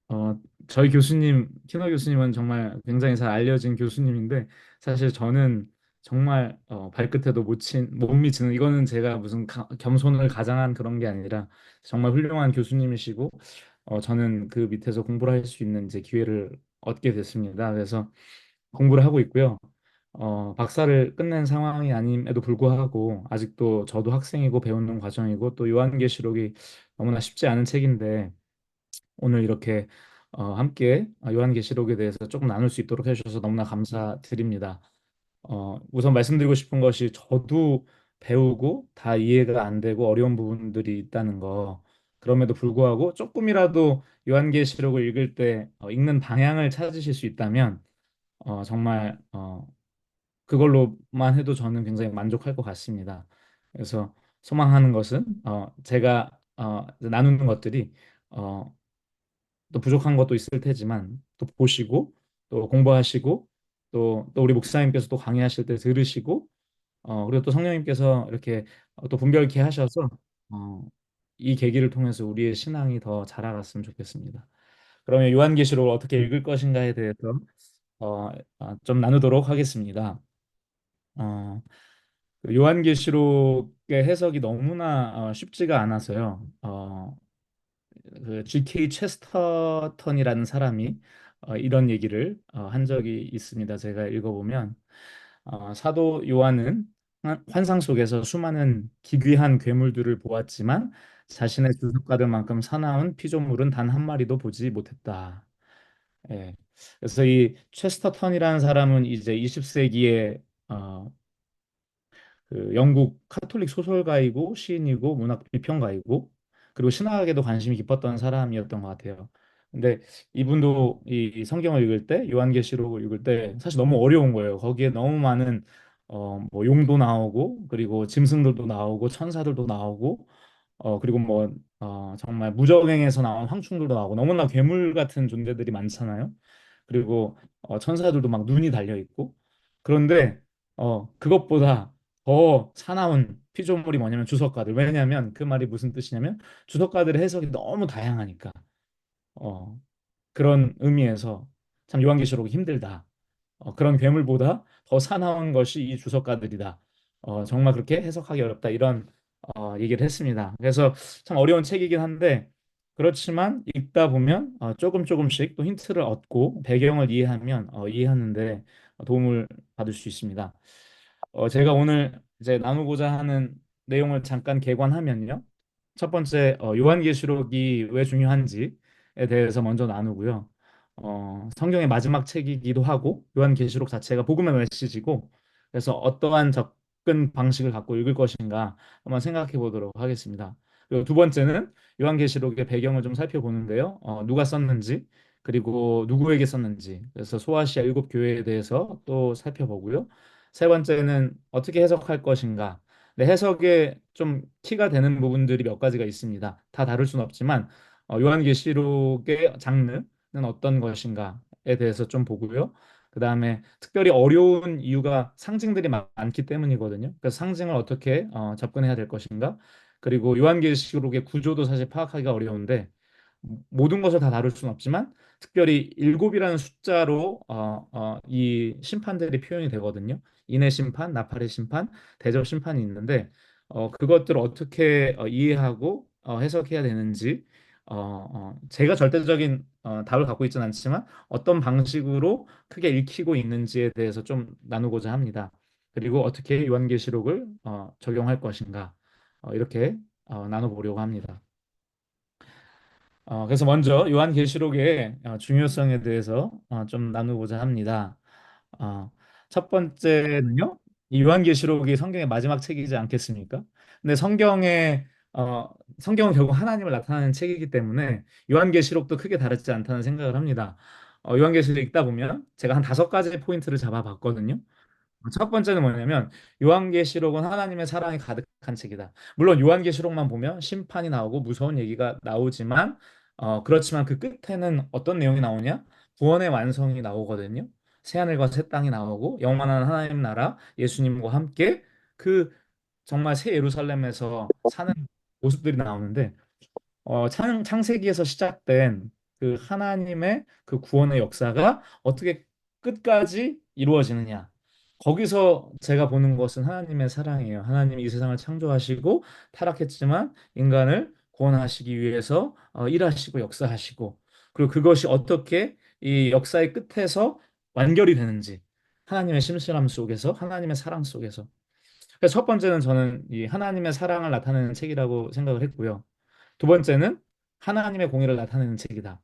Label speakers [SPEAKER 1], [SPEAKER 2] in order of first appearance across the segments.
[SPEAKER 1] 어, 저희 교수님, 키너 교수님은 정말 굉장히 잘 알려진 교수님인데, 사실 저는 정말 발끝에도 못 미치는, 이거는 제가 무슨 겸손을 가장한 그런 게 아니라 정말 훌륭한 교수님이시고, 저는 그 밑에서 공부를 할 수 있는 이제 기회를 얻게 됐습니다. 그래서 공부를 하고 있고요. 박사를 끝낸 상황이 아님에도 불구하고, 아직도 저도 학생이고 배우는 과정이고, 또 요한계시록이 너무나 쉽지 않은 책인데, 오늘 이렇게 함께 요한계시록에 대해서 조금 나눌 수 있도록 해주셔서 너무나 감사드립니다. 우선 말씀드리고 싶은 것이 저도 배우고 다 이해가 안 되고 어려운 부분들이 있다는 거. 그럼에도 불구하고 조금이라도 요한계시록을 읽을 때 읽는 방향을 찾으실 수 있다면 정말 그걸로만 해도 저는 굉장히 만족할 것 같습니다. 그래서 소망하는 것은 제가 나누는 것들이 어, 또 부족한 것도 있을 테지만 또 보시고 또 공부하시고 또 우리 목사님께서 또 강의하실 때 들으시고 그리고 또 성령님께서 이렇게 또 분별케 하셔서 어, 이 계기를 통해서 우리의 신앙이 더 자라갔으면 좋겠습니다. 그러면 요한계시록을 어떻게 읽을 것인가에 대해서 어, 좀 나누도록 하겠습니다. 어, 그 요한계시록의 해석이 너무나 쉽지가 않아서요. 그 G.K. 체스터턴이라는 사람이 이런 얘기를 한 적이 있습니다. 제가 읽어보면 사도 요한은 환상 속에서 수많은 기괴한 괴물들을 보았지만 자신의 주석가들만큼 사나운 피조물은 단 한 마리도 보지 못했다. 예. 그래서 이 체스터턴이라는 사람은 이제 20세기에 그 영국 카톨릭 소설가이고 시인이고 문학 비평가이고 그리고 신학에도 관심이 깊었던 사람이었던 것 같아요. 근데 이분도 이 성경을 읽을 때 요한계시록을 읽을 때 사실 너무 어려운 거예요. 거기에 너무 많은 뭐 용도 나오고 그리고 짐승들도 나오고 천사들도 나오고 그리고 뭐 정말 무적행에서 나온 황충들도 나오고 너무나 괴물 같은 존재들이 많잖아요. 그리고 천사들도 막 눈이 달려 있고 그런데 그것보다 더 사나운 피조물이 뭐냐면 주석가들. 왜냐하면 그 말이 무슨 뜻이냐면 주석가들의 해석이 너무 다양하니까 어, 그런 의미에서 참 요한계시록이 힘들다. 그런 괴물보다 더 사나운 것이 이 주석가들이다. 정말 그렇게 해석하기 어렵다. 이런 얘기를 했습니다. 그래서 참 어려운 책이긴 한데 그렇지만 읽다 보면 조금 조금씩 또 힌트를 얻고 배경을 이해하면 이해하는데 도움을 받을 수 있습니다. 제가 오늘 이제 나누고자 하는 내용을 잠깐 개관하면요. 첫 번째, 요한계시록이 왜 중요한지에 대해서 먼저 나누고요. 성경의 마지막 책이기도 하고, 요한계시록 자체가 복음의 메시지고, 그래서 어떠한 접근 방식을 갖고 읽을 것인가 한번 생각해 보도록 하겠습니다. 그리고 두 번째는 요한계시록의 배경을 좀 살펴보는데요. 누가 썼는지, 그리고 누구에게 썼는지, 그래서 소아시아 일곱 교회에 대해서 또 살펴보고요. 세 번째는 어떻게 해석할 것인가. 네, 해석에 좀 키가 되는 부분들이 몇 가지가 있습니다. 다 다룰 수는 없지만 요한계시록의 장르는 어떤 것인가에 대해서 좀 보고요. 그 다음에 특별히 어려운 이유가 상징들이 많기 때문이거든요. 그래서 상징을 어떻게 접근해야 될 것인가. 그리고 요한계시록의 구조도 사실 파악하기가 어려운데 모든 것을 다 다룰 수는 없지만 특별히 일곱이라는 숫자로 이 심판들이 표현이 되거든요. 인의 심판, 나팔의 심판, 대접 심판이 있는데 그것들을 어떻게 이해하고 해석해야 되는지 제가 절대적인 답을 갖고 있지는 않지만 어떤 방식으로 크게 읽히고 있는지에 대해서 좀 나누고자 합니다. 그리고 어떻게 요한계시록을 적용할 것인가 이렇게 나눠보려고 합니다. 그래서 먼저 요한계시록의 중요성에 대해서 좀 나누고자 합니다. 어, 첫 번째는요, 이 요한계시록이 성경의 마지막 책이지 않겠습니까? 근데 성경은 결국 하나님을 나타내는 책이기 때문에 요한계시록도 크게 다르지 않다는 생각을 합니다. 요한계시록 읽다 보면 제가 한 다섯 가지 포인트를 잡아봤거든요. 첫 번째는 뭐냐면 요한계시록은 하나님의 사랑이 가득한 책이다. 물론 요한계시록만 보면 심판이 나오고 무서운 얘기가 나오지만 그렇지만 그 끝에는 어떤 내용이 나오냐? 구원의 완성이 나오거든요. 새하늘과 새 땅이 나오고 영원한 하나님 나라 예수님과 함께 그 정말 새 예루살렘에서 사는 모습들이 나오는데 창세기에서 시작된 그 하나님의 그 구원의 역사가 어떻게 끝까지 이루어지느냐. 거기서 제가 보는 것은 하나님의 사랑이에요. 하나님이 이 세상을 창조하시고 타락했지만 인간을 구원하시기 위해서 일하시고 역사하시고, 그리고 그것이 어떻게 이 역사의 끝에서 완결이 되는지, 하나님의 심실함 속에서, 하나님의 사랑 속에서. 그래서 첫 번째는 저는 이 하나님의 사랑을 나타내는 책이라고 생각을 했고요. 두 번째는 하나님의 공의를 나타내는 책이다.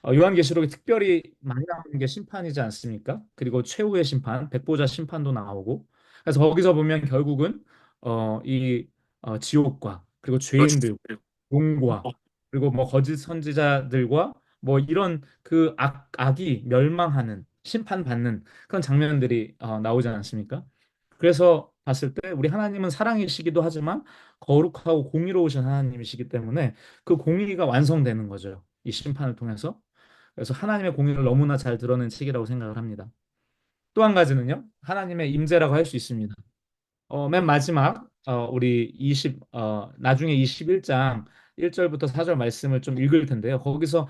[SPEAKER 1] 요한계시록에 특별히 많이 나오는 게 심판이지 않습니까? 그리고 최후의 심판, 백보자 심판도 나오고. 그래서 거기서 보면 결국은 이 지옥과, 그리고 죄인들, 용과, 그리고 뭐 거짓 선지자들과 뭐 이런 그 악이 멸망하는, 심판받는 그런 장면들이 나오지 않습니까? 그래서 봤을 때 우리 하나님은 사랑이시기도 하지만 거룩하고 공의로우신 하나님이시기 때문에 그 공의가 완성되는 거죠. 이 심판을 통해서. 그래서 하나님의 공의를 너무나 잘 드러낸 책이라고 생각을 합니다. 또 한 가지는요, 하나님의 임재라고 할 수 있습니다. 맨 마지막 우리 나중에 21장 1절부터 4절 말씀을 좀 읽을 텐데요. 거기서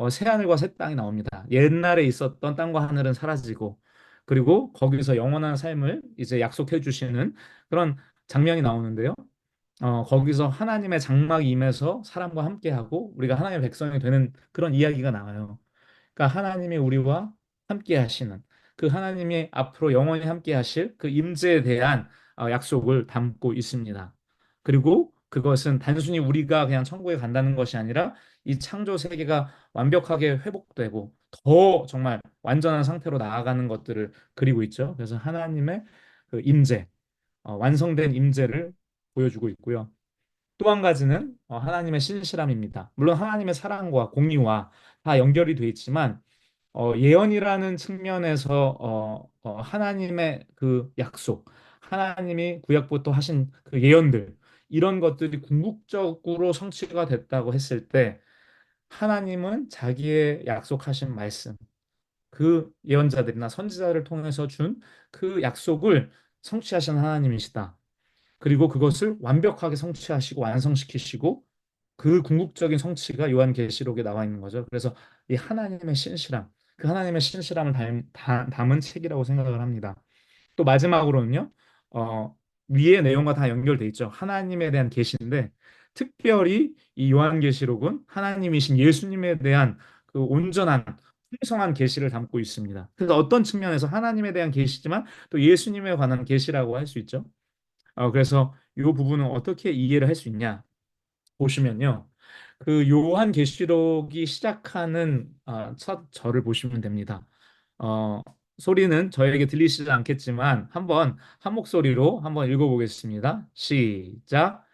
[SPEAKER 1] 새 하늘과 새 땅이 나옵니다. 옛날에 있었던 땅과 하늘은 사라지고, 그리고 거기서 영원한 삶을 이제 약속해 주시는 그런 장면이 나오는데요. 거기서 하나님의 장막이 임해서 사람과 함께하고 우리가 하나님의 백성이 되는 그런 이야기가 나와요. 그러니까 하나님이 우리와 함께 하시는, 그 하나님이 앞으로 영원히 함께 하실 그 임재에 대한 약속을 담고 있습니다. 그리고 그것은 단순히 우리가 그냥 천국에 간다는 것이 아니라 이 창조 세계가 완벽하게 회복되고 더 정말 완전한 상태로 나아가는 것들을 그리고 있죠. 그래서 하나님의 그 임재, 완성된 임재를 보여주고 있고요. 또 한 가지는 하나님의 신실함입니다. 물론 하나님의 사랑과 공의와 다 연결이 돼 있지만 예언이라는 측면에서 하나님의 그 약속, 하나님이 구약부터 하신 그 예언들, 이런 것들이 궁극적으로 성취가 됐다고 했을 때 하나님은 자기의 약속하신 말씀, 그 예언자들이나 선지자를 통해서 준 그 약속을 성취하신 하나님이시다. 그리고 그것을 완벽하게 성취하시고 완성시키시고, 그 궁극적인 성취가 요한계시록에 나와 있는 거죠. 그래서 이 하나님의 신실함, 그 하나님의 신실함을 담은 책이라고 생각을 합니다. 또 마지막으로는요, 위의 내용과 다 연결돼 있죠. 하나님에 대한 계시인데, 특별히 이 요한계시록은 하나님이신 예수님에 대한 그 온전한 풍성한 계시를 담고 있습니다. 그래서 어떤 측면에서 하나님에 대한 계시지만 또 예수님에 관한 계시라고 할 수 있죠. 그래서 이 부분은 어떻게 이해를 할 수 있냐 보시면요. 그 요한계시록이 시작하는 첫 절을 보시면 됩니다. 어, 소리는 저에게 들리시지 않겠지만 한번 한 목소리로 한번 읽어보겠습니다. 시작.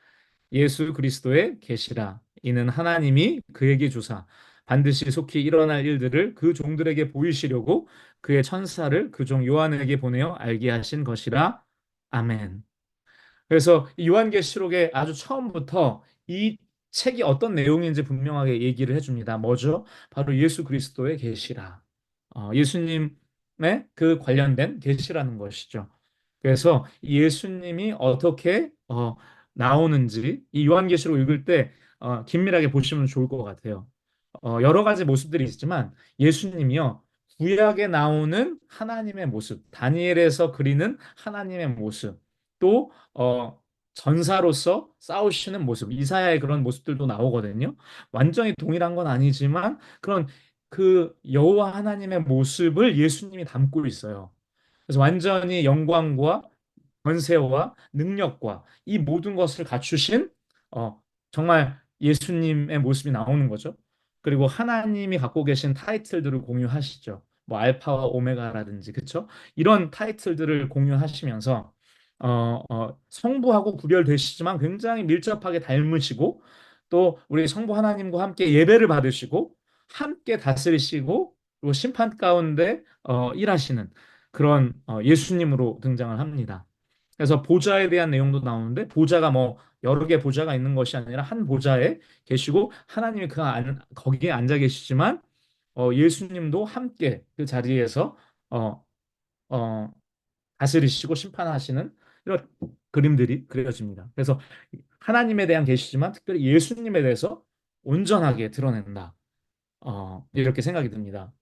[SPEAKER 1] 예수 그리스도의 계시라. 이는 하나님이 그에게 주사 반드시 속히 일어날 일들을 그 종들에게 보이시려고 그의 천사를 그 종 요한에게 보내어 알게 하신 것이라. 아멘. 그래서 이 요한계시록의 아주 처음부터 이 책이 어떤 내용인지 분명하게 얘기를 해줍니다. 뭐죠? 바로 예수 그리스도의 계시라. 예수님의 그 관련된 계시라는 것이죠. 그래서 이 예수님이 어떻게 나오는지 이 요한계시록 읽을 때 긴밀하게 보시면 좋을 것 같아요. 여러 가지 모습들이 있지만 예수님이요, 구약에 나오는 하나님의 모습, 다니엘에서 그리는 하나님의 모습, 또 전사로서 싸우시는 모습, 이사야의 그런 모습들도 나오거든요. 완전히 동일한 건 아니지만 그런 그 여호와 하나님의 모습을 예수님이 담고 있어요. 그래서 완전히 영광과 권세와 능력과 이 모든 것을 갖추신 정말 예수님의 모습이 나오는 거죠. 그리고 하나님이 갖고 계신 타이틀들을 공유하시죠. 뭐 알파와 오메가라든지, 그쵸? 이런 타이틀들을 공유하시면서 성부하고 구별되시지만 굉장히 밀접하게 닮으시고, 또 우리 성부 하나님과 함께 예배를 받으시고 함께 다스리시고 그리고 심판 가운데 일하시는 그런 예수님으로 등장을 합니다. 그래서 보좌에 대한 내용도 나오는데, 보좌가 뭐 여러 개 보좌가 있는 것이 아니라 한 보좌에 계시고 하나님이 거기에 앉아 계시지만 예수님도 함께 그 자리에서 어, 어, 다스리시고 심판하시는 이런 그림들이 그려집니다. 그래서 하나님에 대한 계시지만 특별히 예수님에 대해서 온전하게 드러낸다. 이렇게 생각이 듭니다.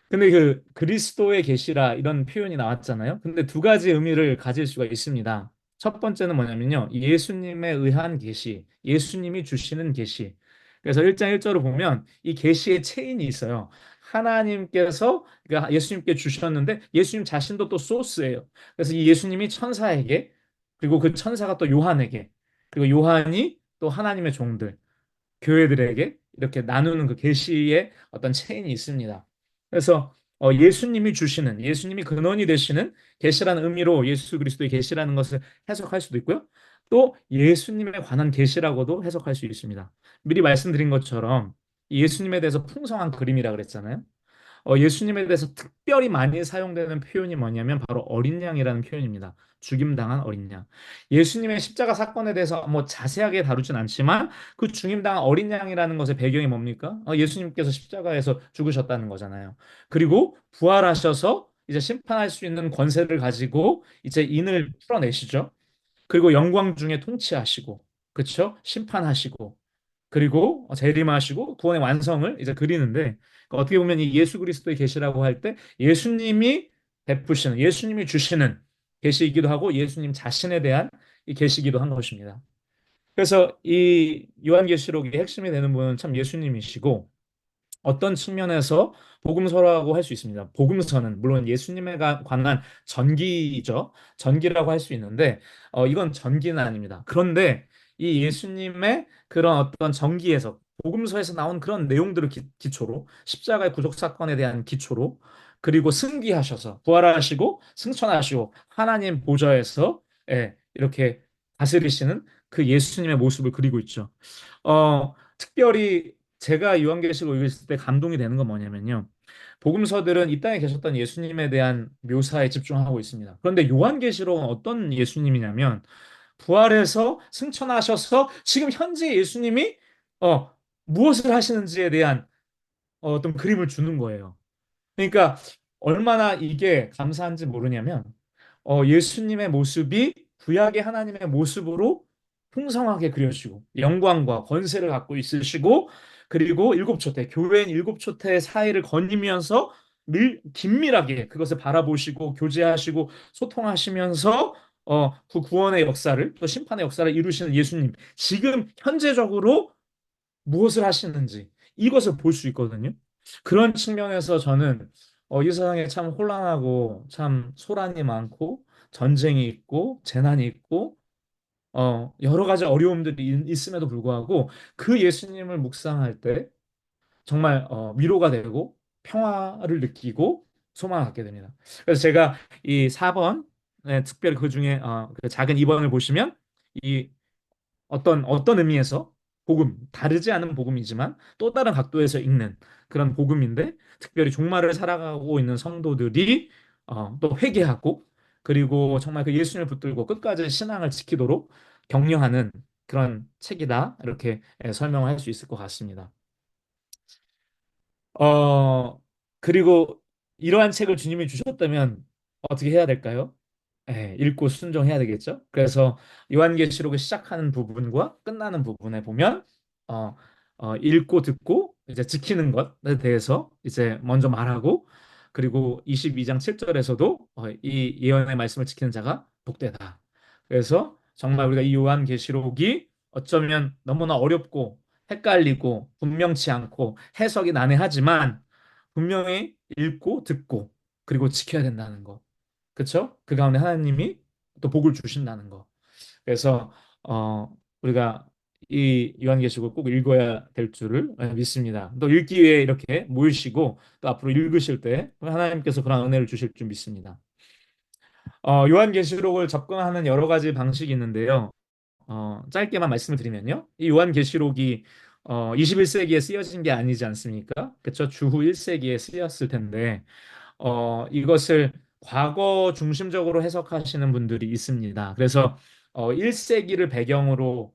[SPEAKER 1] 근데 그 그리스도의 계시라 이런 표현이 나왔잖아요. 근데 두 가지 의미를 가질 수가 있습니다. 첫 번째는 뭐냐면요. 예수님에 의한 계시, 예수님이 주시는 계시. 그래서 1장 1절을 보면 이 계시의 체인이 있어요. 하나님께서 그러니까 예수님께 주셨는데 예수님 자신도 또 소스예요. 그래서 이 예수님이 천사에게 그리고 그 천사가 또 요한에게 그리고 요한이 또 하나님의 종들 교회들에게 이렇게 나누는 그 계시의 어떤 체인이 있습니다. 그래서 예수님이 주시는 예수님이 근원이 되시는 계시라는 의미로 예수 그리스도의 계시라는 것을 해석할 수도 있고요. 또 예수님에 관한 계시라고도 해석할 수 있습니다. 미리 말씀드린 것처럼 예수님에 대해서 풍성한 그림이라 그랬잖아요. 예수님에 대해서 특별히 많이 사용되는 표현이 뭐냐면 바로 어린 양이라는 표현입니다. 죽임당한 어린 양. 예수님의 십자가 사건에 대해서 뭐 자세하게 다루진 않지만 그 죽임당한 어린 양이라는 것의 배경이 뭡니까? 예수님께서 십자가에서 죽으셨다는 거잖아요. 그리고 부활하셔서 이제 심판할 수 있는 권세를 가지고 이제 인을 풀어내시죠. 그리고 영광 중에 통치하시고, 그렇죠? 심판하시고, 그리고 재림하시고 구원의 완성을 이제 그리는데 그러니까 어떻게 보면 이 예수 그리스도의 계시라고 할 때 예수님이 베푸시는 예수님이 주시는 계시이기도 하고 예수님 자신에 대한 이 계시이기도 한 것입니다. 그래서 이 요한계시록의 핵심이 되는 분은 참 예수님이시고 어떤 측면에서 복음서라고 할 수 있습니다. 복음서는 물론 예수님에 관한 전기죠. 전기라고 할 수 있는데 이건 전기는 아닙니다. 그런데 이 예수님의 그런 어떤 전기에서 복음서에서 나온 그런 내용들을 기초로 십자가의 구속 사건에 대한 기초로 그리고 승귀하셔서 부활하시고 승천하시고 하나님 보좌에서 이렇게 다스리시는 그 예수님의 모습을 그리고 있죠. 특별히 제가 요한계시록 읽을 때 감동이 되는 건 뭐냐면요. 복음서들은 이 땅에 계셨던 예수님에 대한 묘사에 집중하고 있습니다. 그런데 요한계시록은 어떤 예수님이냐면 부활해서 승천하셔서 지금 현재 예수님이 어, 무엇을 하시는지에 대한 어떤 그림을 주는 거예요. 그러니까 얼마나 이게 감사한지 모르냐면 예수님의 모습이 구약의 하나님의 모습으로 풍성하게 그려지고 영광과 권세를 갖고 있으시고 그리고 일곱 촛대 교회인 일곱 촛대의 사이를 거니면서 긴밀하게 그것을 바라보시고 교제하시고 소통하시면서 그 구원의 역사를 또 심판의 역사를 이루시는 예수님 지금 현재적으로 무엇을 하시는지 이것을 볼 수 있거든요. 그런 측면에서 저는 이 세상에 참 혼란하고 참 소란이 많고 전쟁이 있고 재난이 있고 여러 가지 어려움들이 있음에도 불구하고 그 예수님을 묵상할 때 정말 위로가 되고 평화를 느끼고 소망을 갖게 됩니다. 그래서 제가 이 4번 특별히 그 중에 그 작은 2번을 보시면 이 어떤 의미에서 복음, 다르지 않은 복음이지만 또 다른 각도에서 읽는 그런 복음인데 특별히 종말을 살아가고 있는 성도들이 또 회개하고 그리고 정말 그 예수님을 붙들고 끝까지 신앙을 지키도록 격려하는 그런 책이다 이렇게 설명을 할 수 있을 것 같습니다. 어, 그리고 이러한 책을 주님이 주셨다면 어떻게 해야 될까요? 읽고 순종해야 되겠죠. 그래서 요한계시록을 시작하는 부분과 끝나는 부분에 보면 어, 읽고 듣고 이제 지키는 것에 대해서 이제 먼저 말하고 그리고 22장 7절에서도 이 예언의 말씀을 지키는 자가 복되다. 그래서 정말 우리가 이 요한계시록이 어쩌면 너무나 어렵고 헷갈리고 분명치 않고 해석이 난해하지만 분명히 읽고 듣고 그리고 지켜야 된다는 거. 그쵸? 그 가운데 하나님이 또 복을 주신다는 거. 그래서 우리가 이 요한계시록을 꼭 읽어야 될 줄을 믿습니다. 또 읽기 위해 이렇게 모이시고 또 앞으로 읽으실 때 하나님께서 그런 은혜를 주실 줄 믿습니다. 요한계시록을 접근하는 여러 가지 방식이 있는데요. 짧게만 말씀을 드리면요. 이 요한계시록이 21세기에 쓰여진 게 아니지 않습니까? 그쵸? 주후 1세기에 쓰였을 텐데 이것을 과거 중심적으로 해석하시는 분들이 있습니다. 그래서 1세기를 배경으로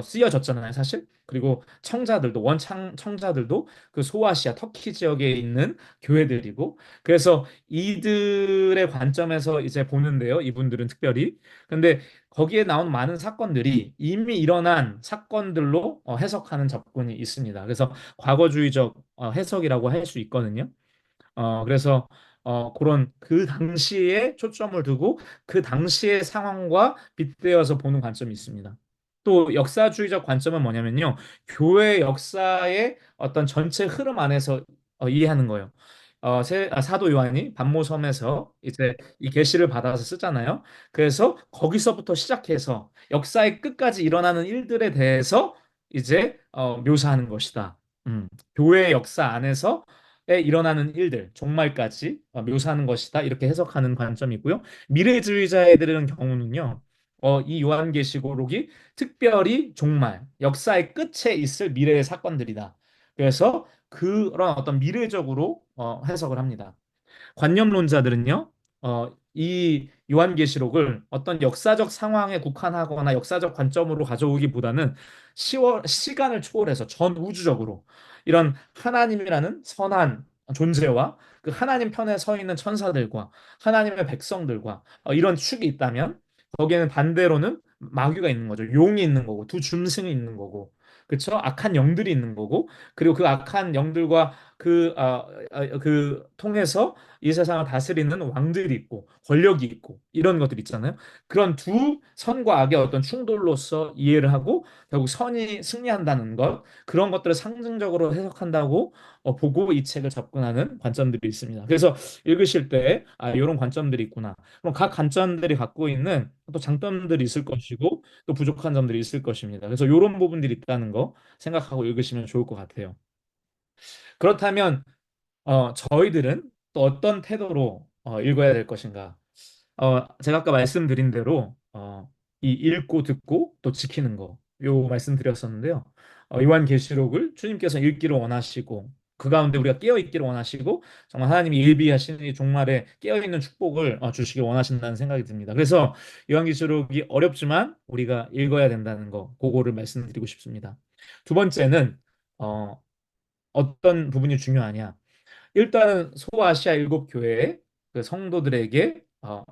[SPEAKER 1] 쓰여졌잖아요, 사실. 그리고 청자들도 청자들도 그 소아시아 터키 지역에 있는 교회들이고 그래서 이들의 관점에서 이제 보는데요. 이분들은 특별히 근데 거기에 나온 많은 사건들이 이미 일어난 사건들로 해석하는 접근이 있습니다. 그래서 과거주의적 해석이라고 할 수 있거든요. 그래서 그런 그 당시에 초점을 두고 그 당시의 상황과 빗대어서 보는 관점이 있습니다. 또 역사주의적 관점은 뭐냐면요. 교회 역사의 어떤 전체 흐름 안에서 이해하는 거예요. 사도 요한이 반모섬에서 이제 이 계시를 받아서 쓰잖아요. 그래서 거기서부터 시작해서 역사의 끝까지 일어나는 일들에 대해서 이제 묘사하는 것이다. 교회 역사 안에서 에 일어나는 일들, 종말까지 묘사하는 것이다. 이렇게 해석하는 관점이고요. 미래주의자애들은 경우는요. 이 요한계시록이 특별히 종말, 역사의 끝에 있을 미래의 사건들이다. 그래서 그런 어떤 미래적으로 해석을 합니다. 관념론자들은요, 이 요한계시록을 어떤 역사적 상황에 국한하거나 역사적 관점으로 가져오기보다는 시간을 초월해서 전 우주적으로 이런 하나님이라는 선한 존재와 그 하나님 편에 서 있는 천사들과 하나님의 백성들과 이런 축이 있다면 거기에는 반대로는 마귀가 있는 거죠. 용이 있는 거고 두 짐승이 있는 거고 그쵸? 악한 영들이 있는 거고 그리고 그 악한 영들과 그 통해서 이 세상을 다스리는 왕들이 있고 권력이 있고 이런 것들 있잖아요. 그런 두 선과 악의 어떤 충돌로서 이해를 하고 결국 선이 승리한다는 것 그런 것들을 상징적으로 해석한다고 보고 이 책을 접근하는 관점들이 있습니다. 그래서 읽으실 때 이런 관점들이 있구나. 그럼 각 관점들이 갖고 있는 또 장점들이 있을 것이고 또 부족한 점들이 있을 것입니다. 그래서 이런 부분들이 있다는 거 생각하고 읽으시면 좋을 것 같아요. 그렇다면 저희들은 또 어떤 태도로 읽어야 될 것인가? 제가 아까 말씀드린 대로 이 읽고 듣고 또 지키는 거, 요 말씀드렸었는데요. 요한계시록을 주님께서 읽기를 원하시고 그 가운데 우리가 깨어 있기를 원하시고 정말 하나님이 일비하시는 이 종말에 깨어 있는 축복을 주시길 원하신다는 생각이 듭니다. 그래서 요한계시록이 어렵지만 우리가 읽어야 된다는 거, 그거를 말씀드리고 싶습니다. 두 번째는 어, 어떤 부분이 중요하냐? 일단은 소아시아 일곱 교회의 그 성도들에게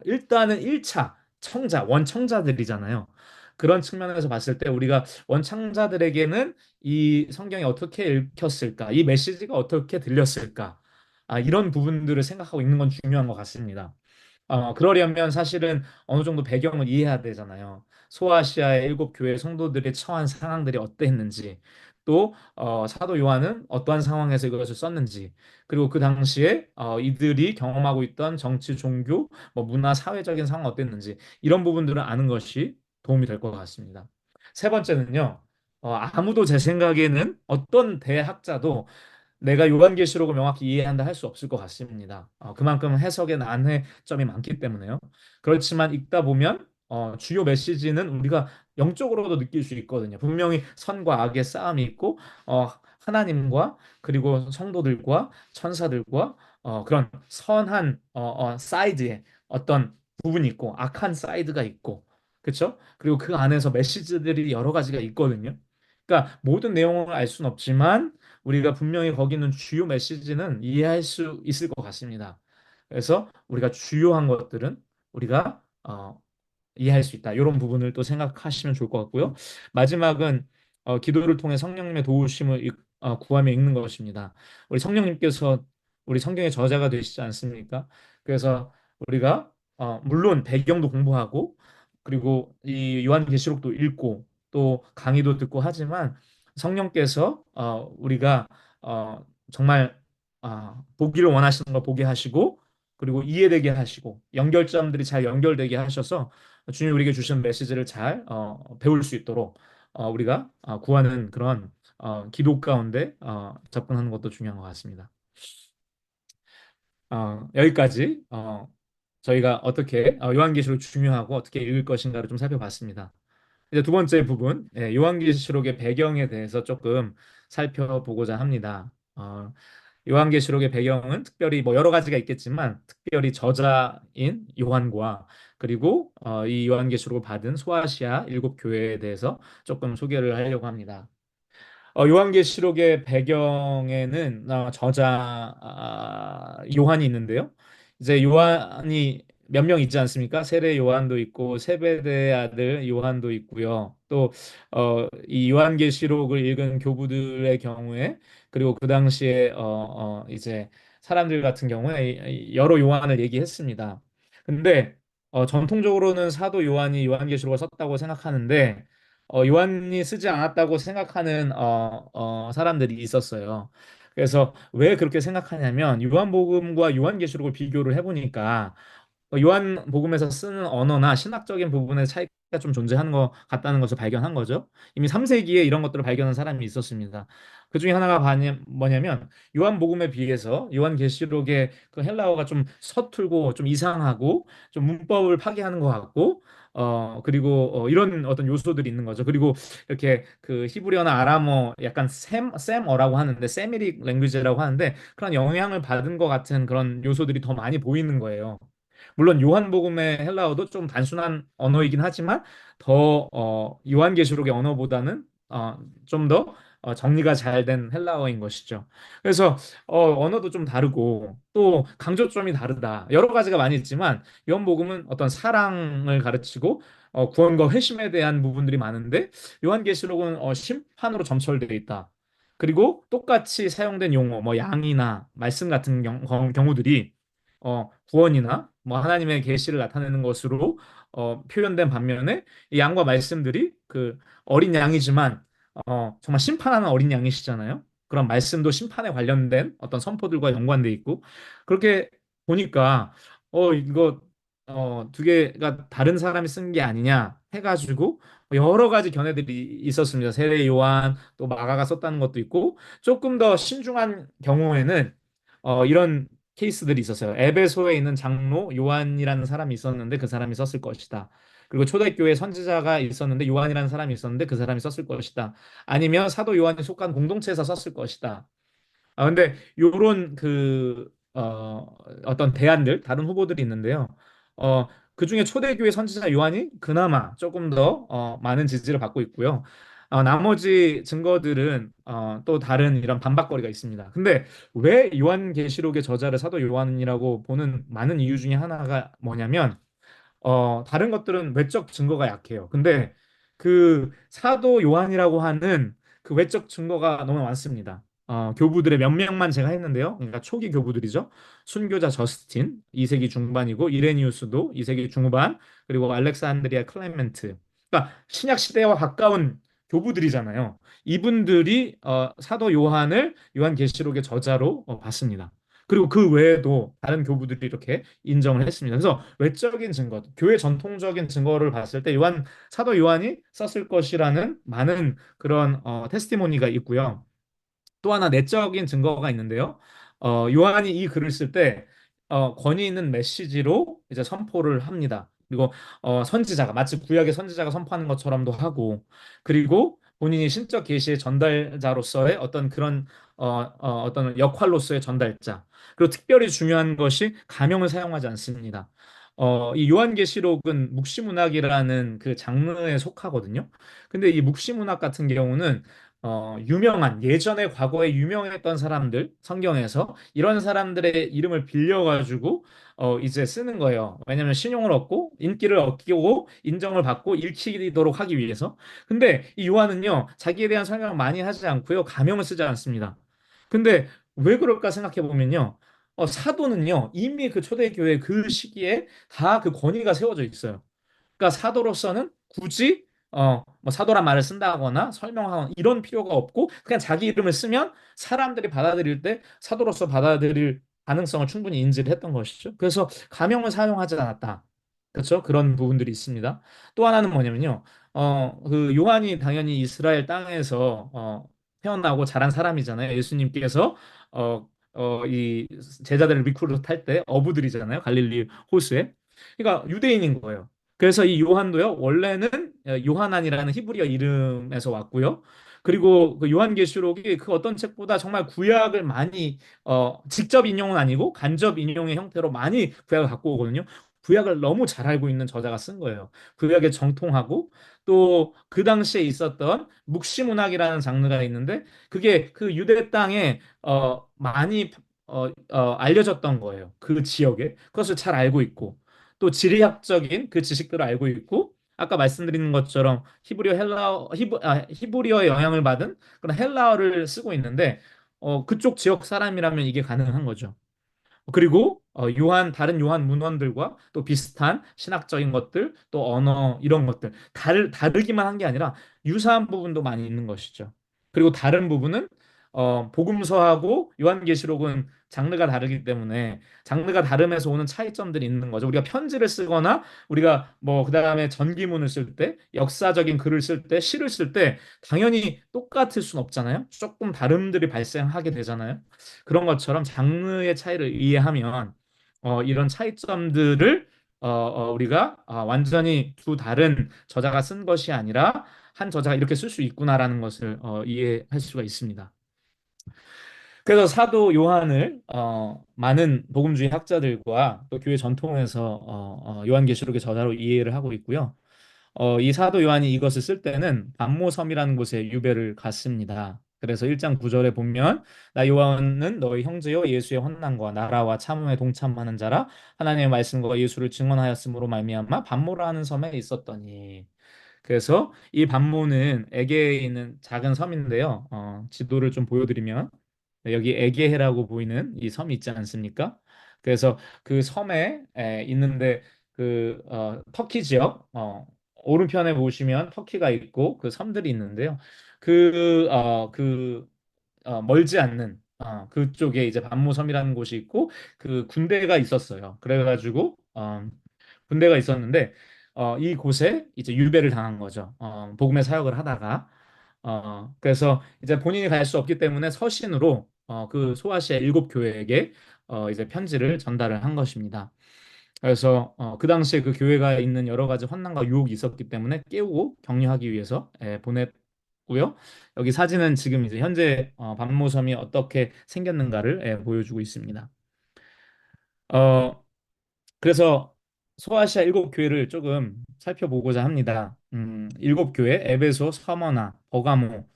[SPEAKER 1] 일단은 1차 청자, 원청자들이잖아요. 그런 측면에서 봤을 때 우리가 원청자들에게는 이 성경이 어떻게 읽혔을까, 이 메시지가 어떻게 들렸을까, 이런 부분들을 생각하고 있는 건 중요한 것 같습니다. 그러려면 사실은 어느 정도 배경을 이해해야 되잖아요. 소아시아의 일곱 교회 성도들의 처한 상황들이 어땠는지, 또 사도 요한은 어떠한 상황에서 이것을 썼는지, 그리고 그 당시에 이들이 경험하고 있던 정치, 종교, 뭐 문화, 사회적인 상황 어땠는지 이런 부분들을 아는 것이 도움이 될 것 같습니다. 세 번째는요. 아무도 제 생각에는 어떤 대학자도 내가 요한계시록을 명확히 이해한다 할 수 없을 것 같습니다. 그만큼 해석에 난해점이 많기 때문에요. 그렇지만 읽다 보면 주요 메시지는 우리가 영적으로도 느낄 수 있거든요. 분명히 선과 악의 싸움이 있고 하나님과 그리고 성도들과 천사들과 그런 선한 사이드에 어떤 부분이 있고 악한 사이드가 있고 그렇죠? 그리고 그 안에서 메시지들이 여러 가지가 있거든요. 그러니까 모든 내용을 알 수는 없지만 우리가 분명히 거기 있는 주요 메시지는 이해할 수 있을 것 같습니다. 그래서 우리가 주요한 것들은 우리가 이해할 수 있다. 이런 부분을 또 생각하시면 좋을 것 같고요. 마지막은 기도를 통해 성령님의 도우심을 구하며 읽는 것입니다. 우리 성령님께서 우리 성경의 저자가 되시지 않습니까? 그래서 우리가 물론 배경도 공부하고 그리고 이 요한계시록도 읽고 또 강의도 듣고 하지만 성령께서 우리가 정말 보기를 원하시는 걸 보게 하시고 그리고 이해되게 하시고 연결점들이 잘 연결되게 하셔서 주님 우리에게 주신 메시지를 잘 배울 수 있도록 우리가 구하는 그런 기도 가운데 접근하는 것도 중요한 것 같습니다. 여기까지 저희가 어떻게 요한계시록 중요하고 어떻게 읽을 것인가를 좀 살펴봤습니다. 이제 두 번째 부분, 요한계시록의 배경에 대해서 조금 살펴보고자 합니다. 요한계시록의 배경은 특별히 뭐 여러 가지가 있겠지만 특별히 저자인 요한과 그리고 이 요한계시록을 받은 소아시아 일곱 교회에 대해서 조금 소개를 하려고 합니다. 요한계시록의 배경에는 저자 요한이 있는데요. 이제 요한이 몇 명 있지 않습니까? 세례 요한도 있고 세베대의 아들 요한도 있고요. 또 이 요한계시록을 읽은 교부들의 경우에 그리고 그 당시에 이제 사람들 같은 경우에 여러 요한을 얘기했습니다. 근데 전통적으로는 사도 요한이 요한계시록을 썼다고 생각하는데 요한이 쓰지 않았다고 생각하는 사람들이 있었어요. 그래서 왜 그렇게 생각하냐면 요한복음과 요한계시록을 비교를 해보니까 요한복음에서 쓰는 언어나 신학적인 부분의 차이가 좀 존재하는 것 같다는 것을 발견한 거죠. 이미 3세기에 이런 것들을 발견한 사람이 있었습니다. 그 중에 하나가 뭐냐면 요한복음에 비해서 요한계시록의 그 헬라어가 좀 서툴고 좀 이상하고 좀 문법을 파괴하는 것 같고 그리고 이런 어떤 요소들이 있는 거죠. 그리고 이렇게 그 히브리어나 아람어 약간 셈어라고 하는데 세미릭 랭귀지라고 하는데 그런 영향을 받은 것 같은 그런 요소들이 더 많이 보이는 거예요. 물론 요한복음의 헬라어도 좀 단순한 언어이긴 하지만 더 요한계시록의 언어보다는 좀 더 정리가 잘 된 헬라어인 것이죠. 그래서 언어도 좀 다르고 또 강조점이 다르다. 여러 가지가 많이 있지만 요한복음은 어떤 사랑을 가르치고 구원과 회심에 대한 부분들이 많은데 요한계시록은 심판으로 점철되어 있다. 그리고 똑같이 사용된 용어, 뭐 양이나 말씀 같은 경우들이 구원이나 뭐 하나님의 계시를 나타내는 것으로 표현된 반면에 이 양과 말씀들이 그 어린 양이지만 정말 심판하는 어린 양이시잖아요. 그런 말씀도 심판에 관련된 어떤 선포들과 연관돼 있고 그렇게 보니까 이거 두 개가 다른 사람이 쓴 게 아니냐 해가지고 여러 가지 견해들이 있었습니다. 세례 요한 또 마가가 썼다는 것도 있고 조금 더 신중한 경우에는 이런 케이스들이 있었어요. 에베소에 있는 장로 요한이라는 사람이 있었는데 그 사람이 썼을 것이다. 그리고 초대교회 선지자가 있었는데 요한이라는 사람이 있었는데 그 사람이 썼을 것이다. 아니면 사도 요한이 속한 공동체에서 썼을 것이다. 근데 요런 어떤 대안들, 다른 후보들이 있는데요. 그 중에 초대교회 선지자 요한이 그나마 조금 더 많은 지지를 받고 있고요. 나머지 증거들은 또 다른 이런 반박거리가 있습니다. 근데 왜 요한계시록의 저자를 사도 요한이라고 보는 많은 이유 중에 하나가 뭐냐면 다른 것들은 외적 증거가 약해요. 근데 그 사도 요한이라고 하는 그 외적 증거가 너무 많습니다. 교부들의 몇 명만 제가 했는데요. 그러니까 초기 교부들이죠. 순교자 저스틴, 2세기 중반이고 이레니우스도 2세기 중반, 그리고 알렉산드리아 클레멘트. 그러니까 신약 시대와 가까운 교부들이잖아요. 이분들이 사도 요한을 요한계시록의 저자로 봤습니다. 그리고 그 외에도 다른 교부들이 이렇게 인정을 했습니다. 그래서 외적인 증거, 교회 전통적인 증거를 봤을 때 사도 요한이 썼을 것이라는 많은 그런 테스티모니가 있고요. 또 하나 내적인 증거가 있는데요. 요한이 이 글을 쓸 때 권위 있는 메시지로 이제 선포를 합니다. 그리고 선지자가 마치 구약의 선지자가 선포하는 것처럼도 하고 그리고 본인이 신적 계시의 전달자로서의 어떤 그런 어떤 역할로서의 전달자. 그리고 특별히 중요한 것이 가명을 사용하지 않습니다. 이 요한계시록은 묵시문학이라는 그 장르에 속하거든요. 근데 이 묵시문학 같은 경우는 유명한 예전에 과거에 유명했던 사람들 성경에서 이런 사람들의 이름을 빌려가지고 이제 쓰는 거예요. 왜냐하면 신용을 얻고 인기를 얻고 인정을 받고 읽히도록 하기 위해서. 근데 이 요한은요 자기에 대한 설명을 많이 하지 않고요 가명을 쓰지 않습니다. 근데 왜 그럴까 생각해 보면요. 사도는요 이미 그 초대교회 그 시기에 다 그 권위가 세워져 있어요. 그러니까 사도로서는 굳이 뭐 사도란 말을 쓴다거나 설명하거나 이런 필요가 없고 그냥 자기 이름을 쓰면 사람들이 받아들일 때 사도로서 받아들일 가능성을 충분히 인지를 했던 것이죠. 그래서 가명을 사용하지 않았다. 그렇죠? 그런 부분들이 있습니다. 또 하나는 뭐냐면요. 그 요한이 당연히 이스라엘 땅에서 태어나고 자란 사람이잖아요. 예수님께서 이 제자들을 리크루트 때 어부들이잖아요. 갈릴리 호수에. 그러니까 유대인인 거예요. 그래서 이 요한도요, 원래는 요하난이라는 히브리어 이름에서 왔고요. 그리고 그 요한계시록이 그 어떤 책보다 정말 구약을 많이 직접 인용은 아니고 간접 인용의 형태로 많이 구약을 갖고 오거든요. 구약을 너무 잘 알고 있는 저자가 쓴 거예요. 구약에 정통하고 또 그 당시에 있었던 묵시문학이라는 장르가 있는데 그게 그 유대 땅에 많이 알려졌던 거예요. 그 지역에. 그것을 잘 알고 있고 또 지리학적인 그 지식들을 알고 있고 아까 말씀드린 것처럼 히브리어의 영향을 받은 그런 헬라어를 쓰고 있는데 그쪽 지역 사람이라면 이게 가능한 거죠. 그리고 다른 요한 문헌들과 또 비슷한 신학적인 것들, 또 언어 이런 것들 다르기만 한 게 아니라 유사한 부분도 많이 있는 것이죠. 그리고 다른 부분은 복음서하고 요한계시록은 장르가 다르기 때문에 장르가 다름에서 오는 차이점들이 있는 거죠. 우리가 편지를 쓰거나 우리가 뭐 그다음에 전기문을 쓸 때, 역사적인 글을 쓸 때, 시를 쓸 때 당연히 똑같을 순 없잖아요. 조금 다름들이 발생하게 되잖아요. 그런 것처럼 장르의 차이를 이해하면 이런 차이점들을 우리가 완전히 두 다른 저자가 쓴 것이 아니라 한 저자가 이렇게 쓸 수 있구나라는 것을 이해할 수가 있습니다. 그래서 사도 요한을 많은 복음주의 학자들과 또 교회 전통에서 요한계시록의 저자로 이해를 하고 있고요. 이 사도 요한이 이것을 쓸 때는 반모섬이라는 곳에 유배를 갔습니다. 그래서 1장 9절에 보면 나 요한은 너희 형제요 예수의 환난과 나라와 참음에 동참하는 자라 하나님의 말씀과 예수를 증언하였으므로 말미암아 반모라는 섬에 있었더니 그래서 이 반모는 에게에 있는 작은 섬인데요. 지도를 좀 보여드리면 여기 에게해라고 보이는 이 섬이 있지 않습니까? 그래서 그 섬에 있는데 터키 지역 오른편에 보시면 터키가 있고 그 섬들이 있는데요. 멀지 않는 그쪽에 이제 반모섬이라는 곳이 있고 그 군대가 있었어요. 그래가지고 군대가 있었는데 이 곳에 이제 유배를 당한 거죠. 복음의 사역을 하다가 그래서 이제 본인이 갈 수 없기 때문에 서신으로 그 소아시아 일곱 교회에게 이제 편지를 전달을 한 것입니다. 그래서 그 당시에 그 교회가 있는 여러 가지 환난과 유혹이 있었기 때문에 깨우고 격려하기 위해서 보냈고요. 여기 사진은 지금 이제 현재 반모섬이 어떻게 생겼는가를 보여주고 있습니다. 어, 그래서 소아시아 일곱 교회를 조금 살펴보고자 합니다. 일곱 교회 에베소, 서머나, 버가모,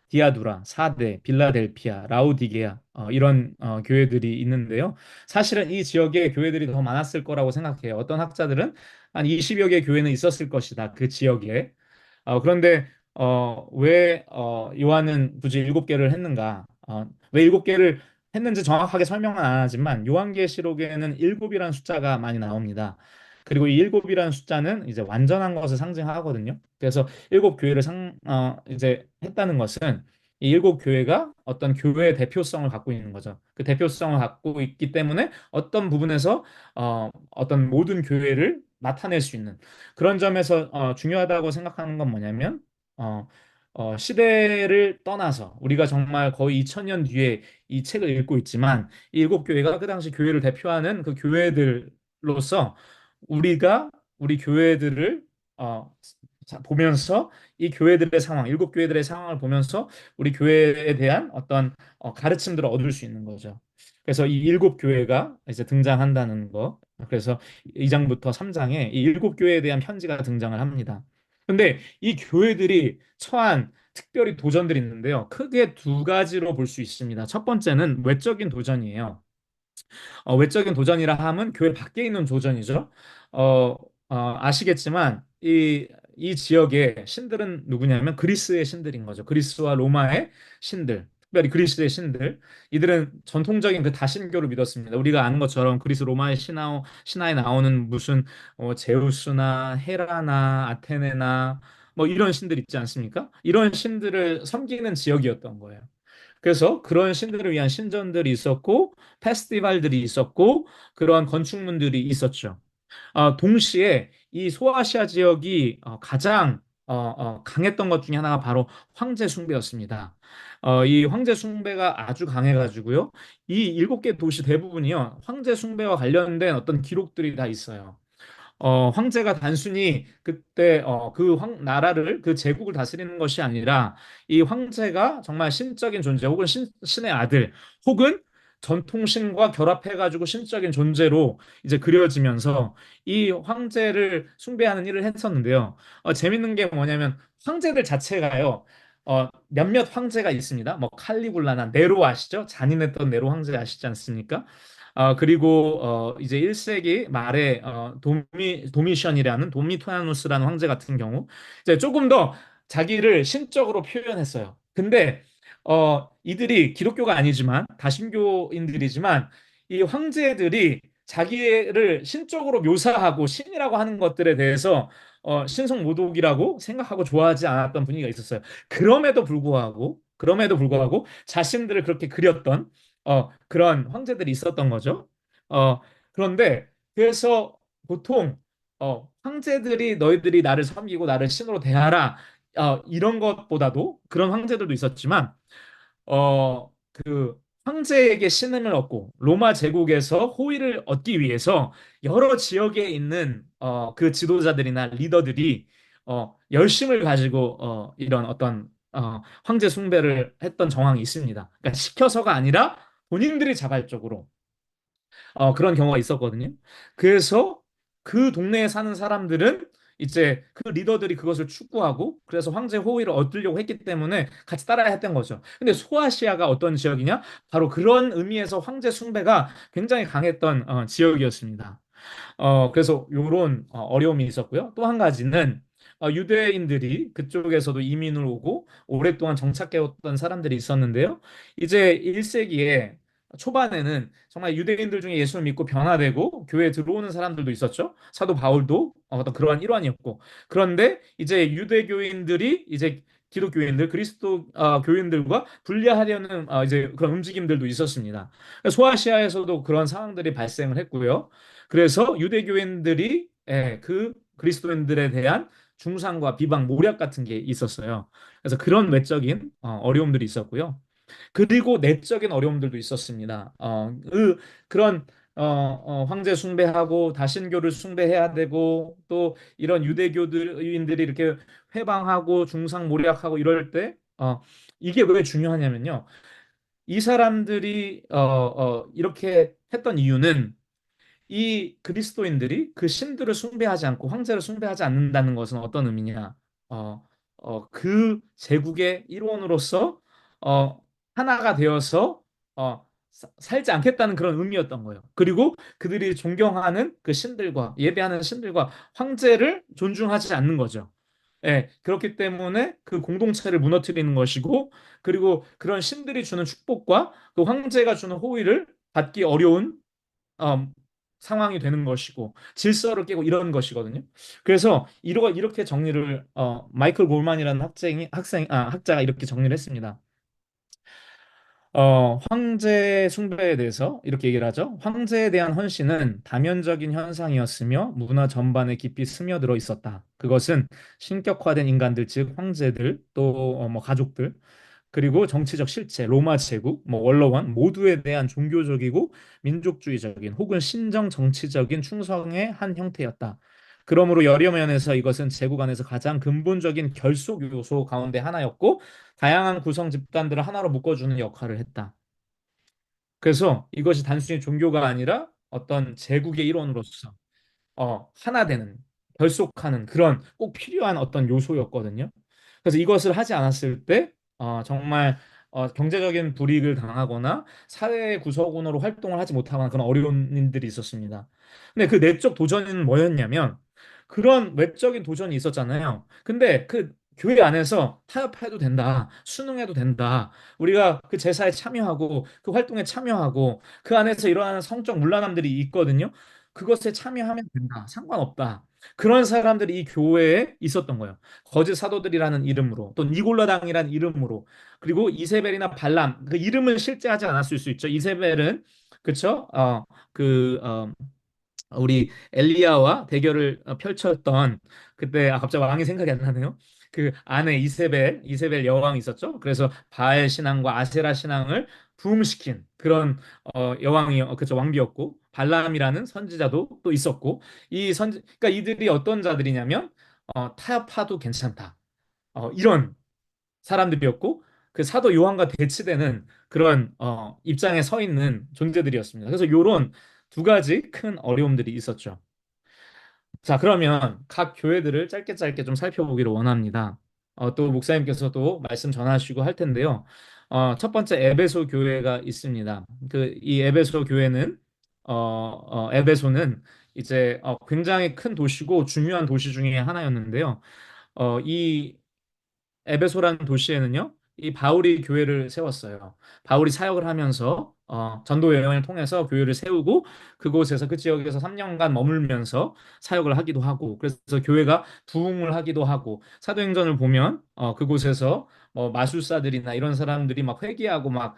[SPEAKER 1] 디아두라, 사데, 빌라델피아, 라우디게아 이런 교회들이 있는데요. 사실은 이 지역에 교회들이 더 많았을 거라고 생각해요. 어떤 학자들은 한 20여 개 교회는 있었을 것이다. 그 지역에. 그런데 왜 요한은 굳이 일곱 개를 했는가? 왜 일곱 개를 했는지 정확하게 설명은 안 하지만 요한계시록에는 일곱이라는 숫자가 많이 나옵니다. 그리고 이 일곱이라는 숫자는 이제 완전한 것을 상징하거든요. 그래서 일곱 교회를 이제 했다는 것은 이 일곱 교회가 어떤 교회의 대표성을 갖고 있는 거죠. 그 대표성을 갖고 있기 때문에 어떤 부분에서 어떤 모든 교회를 나타낼 수 있는 그런 점에서 중요하다고 생각하는 건 뭐냐면 어, 시대를 떠나서 우리가 정말 거의 2000년 뒤에 이 책을 읽고 있지만 이 일곱 교회가 그 당시 교회를 대표하는 그 교회들로서 우리가 우리 교회들을 보면서 이 교회들의 상황, 일곱 교회들의 상황을 보면서 우리 교회에 대한 어떤 가르침들을 얻을 수 있는 거죠. 그래서 이 일곱 교회가 이제 등장한다는 거. 그래서 2장부터 3장에 이 일곱 교회에 대한 편지가 등장을 합니다. 근데 이 교회들이 처한 특별히 도전들이 있는데요. 크게 두 가지로 볼 수 있습니다. 첫 번째는 외적인 도전이에요. 외적인 도전이라 함은 교회 밖에 있는 도전이죠. 어, 아시겠지만 이 지역의 신들은 누구냐면 그리스의 신들인 거죠. 그리스와 로마의 신들. 특별히 그리스의 신들, 이들은 전통적인 그 다신교를 믿었습니다. 우리가 아는 것처럼 그리스 로마의 신화에 나오는 무슨 제우스나 헤라나 아테네나 뭐 이런 신들 있지 않습니까? 이런 신들을 섬기는 지역이었던 거예요. 그래서 그런 신들을 위한 신전들이 있었고 페스티벌들이 있었고 그런 건축물들이 있었죠. 동시에 이 소아시아 지역이 가장 강했던 것 중에 하나가 바로 황제 숭배였습니다. 이 황제 숭배가 아주 강해가지고요. 이 일곱 개 도시 대부분이요. 황제 숭배와 관련된 어떤 기록들이 다 있어요. 황제가 단순히 그때 나라를 그 제국을 다스리는 것이 아니라 이 황제가 정말 신적인 존재 혹은 신의 아들 혹은 전통신과 결합해가지고 신적인 존재로 이제 그려지면서 이 황제를 숭배하는 일을 했었는데요. 재밌는 게 뭐냐면 황제들 자체가요. 몇몇 황제가 있습니다. 뭐 칼리굴라나 네로 아시죠? 잔인했던 네로 황제 아시지 않습니까? 그리고 이제 1세기 말에 도미션이라는 도미토야누스라는 황제 같은 경우 이제 조금 더 자기를 신적으로 표현했어요. 근데 이들이 기독교가 아니지만 다신교인들이지만 이 황제들이 자기를 신적으로 묘사하고 신이라고 하는 것들에 대해서 신성모독이라고 생각하고 좋아하지 않았던 분위기가 있었어요. 그럼에도 불구하고 자신들을 그렇게 그렸던 그런 황제들이 있었던 거죠. 어, 그런데 그래서 보통 황제들이 너희들이 나를 섬기고 나를 신으로 대하라 이런 것보다도 그런 황제들도 있었지만 그 황제에게 신임을 얻고 로마 제국에서 호의를 얻기 위해서 여러 지역에 있는 그 지도자들이나 리더들이 열심을 가지고 이런 어떤 황제 숭배를 했던 정황이 있습니다. 그러니까 시켜서가 아니라 본인들이 자발적으로 그런 경우가 있었거든요. 그래서 그 동네에 사는 사람들은 이제 그 리더들이 그것을 추구하고 그래서 황제 호의를 얻으려고 했기 때문에 같이 따라야 했던 거죠. 근데 소아시아가 어떤 지역이냐? 바로 그런 의미에서 황제 숭배가 굉장히 강했던 지역이었습니다. 그래서 요런 어려움이 있었고요. 또 한 가지는 유대인들이 그쪽에서도 이민을 오고 오랫동안 정착해왔던 사람들이 있었는데요. 이제 1세기에 초반에는 정말 유대인들 중에 예수를 믿고 변화되고 교회에 들어오는 사람들도 있었죠. 사도 바울도 어떤 그러한 일환이었고. 그런데 이제 유대교인들이 이제 기독교인들, 그리스도 교인들과 분리하려는 이제 그런 움직임들도 있었습니다. 소아시아에서도 그런 상황들이 발생을 했고요. 그래서 유대교인들이 그 그리스도인들에 대한 중상과 비방, 모략 같은 게 있었어요. 그래서 그런 외적인 어려움들이 있었고요. 그리고 내적인 어려움들도 있었습니다. 그런 황제 숭배하고 다신교를 숭배해야 되고 또 이런 유대교인들이 이렇게 회방하고 중상모략하고 이럴 때 이게 왜 중요하냐면요. 이 사람들이 이렇게 했던 이유는 이 그리스도인들이 그 신들을 숭배하지 않고 황제를 숭배하지 않는다는 것은 어떤 의미냐? 그 제국의 일원으로서 어, 하나가 되어서 살지 않겠다는 그런 의미였던 거예요. 그리고 그들이 존경하는 그 신들과 예배하는 신들과 황제를 존중하지 않는 거죠. 예, 그렇기 때문에 그 공동체를 무너뜨리는 것이고, 그리고 그런 신들이 주는 축복과 그 황제가 주는 호의를 받기 어려운 어, 상황이 되는 것이고 질서를 깨고 이런 것이거든요. 그래서 이렇게 정리를 마이클 골만이라는 학자가 이렇게 정리를 했습니다. 황제 숭배에 대해서 이렇게 얘기를 하죠. 황제에 대한 헌신은 다면적인 현상이었으며 문화 전반에 깊이 스며들어 있었다. 그것은 신격화된 인간들, 즉 황제들, 또 뭐 가족들, 그리고 정치적 실체, 로마 제국, 뭐 원로원 모두에 대한 종교적이고 민족주의적인 혹은 신정 정치적인 충성의 한 형태였다. 그러므로 여러 면에서 이것은 제국 안에서 가장 근본적인 결속 요소 가운데 하나였고 다양한 구성 집단들을 하나로 묶어주는 역할을 했다. 그래서 이것이 단순히 종교가 아니라 어떤 제국의 일원으로서 하나 되는, 결속하는 그런 꼭 필요한 어떤 요소였거든요. 그래서 이것을 하지 않았을 때, 정말 경제적인 불이익을 당하거나 사회 구성원으로 활동을 하지 못하거나 그런 어려움들이 있었습니다. 근데 그 내적 도전은 뭐였냐면, 그런 외적인 도전이 있었잖아요. 근데 그 교회 안에서 타협해도 된다, 순응해도 된다. 우리가 그 제사에 참여하고 그 활동에 참여하고 그 안에서 일어나는 성적 문란함들이 있거든요. 그것에 참여하면 된다. 상관없다. 그런 사람들이 이 교회에 있었던 거예요. 거짓 사도들이라는 이름으로, 또 니골라당이라는 이름으로, 그리고 이세벨이나 발람, 그 이름은 실제 하지 않았을 수 있죠. 이세벨은, 그쵸? 우리 엘리야와 대결을 펼쳤던 그때 갑자기 왕이 생각이 안 나네요. 그 아내 이세벨 여왕이 있었죠. 그래서 바알 신앙과 아세라 신앙을 부흥시킨 그런 여왕이 그죠 왕비였고 발람이라는 선지자도 또 있었고 그러니까 이들이 어떤 자들이냐면 타협파도 괜찮다. 이런 사람들이었고 그 사도 요한과 대치되는 그런 입장에 서 있는 존재들이었습니다. 그래서 요런 두 가지 큰 어려움들이 있었죠. 자, 그러면 각 교회들을 짧게 짧게 좀 살펴보기를 원합니다. 또 목사님께서도 말씀 전하시고 할 텐데요. 첫 번째 에베소 교회가 있습니다. 이 에베소 교회는 에베소는 이제 굉장히 큰 도시고 중요한 도시 중에 하나였는데요. 이 에베소라는 도시에는요, 이 바울이 교회를 세웠어요. 바울이 사역을 하면서 전도 여행을 통해서 교회를 세우고 그곳에서 그 지역에서 3년간 머물면서 사역을 하기도 하고 그래서 교회가 부흥을 하기도 하고 사도행전을 보면 그곳에서 마술사들이나 이런 사람들이 막 회개하고 막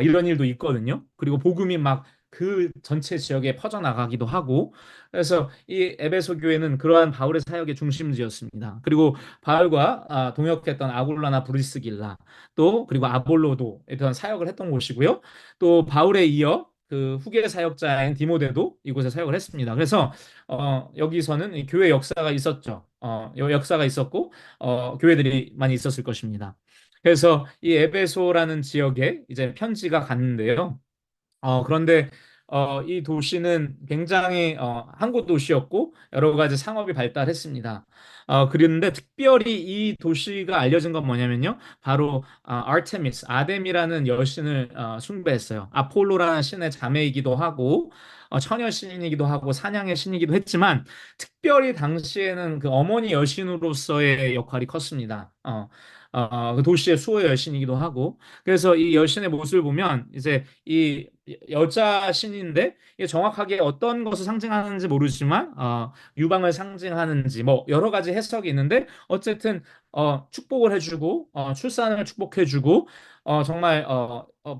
[SPEAKER 1] 이런 일도 있거든요. 그리고 복음이 막 그 전체 지역에 퍼져나가기도 하고 그래서 이 에베소 교회는 그러한 바울의 사역의 중심지였습니다. 그리고 바울과 동역했던 아굴라나 브리스길라 또 그리고 아볼로도 이런 사역을 했던 곳이고요. 또 바울에 이어 그 후계 사역자인 디모데도 이곳에 사역을 했습니다. 그래서 여기서는 이 교회 역사가 있었죠. 역사가 있었고 교회들이 많이 있었을 것입니다. 그래서 이 에베소라는 지역에 이제 편지가 갔는데요. 그런데 이 도시는 굉장히 항구 도시였고 여러 가지 상업이 발달했습니다. 그런데 특별히 이 도시가 알려진 건 뭐냐면요. 바로 아르테미스, 아뎀이라는 여신을 숭배했어요. 아폴로라는 신의 자매이기도 하고 처녀 신이기도 하고 사냥의 신이기도 했지만 특별히 당시에는 그 어머니 여신으로서의 역할이 컸습니다. 그 도시의 수호 여신이기도 하고 그래서 이 여신의 모습을 보면 이제 이 여자 신인데 이게 정확하게 어떤 것을 상징하는지 모르지만 유방을 상징하는지 뭐 여러 가지 해석이 있는데 어쨌든 축복을 해주고 출산을 축복해주고 정말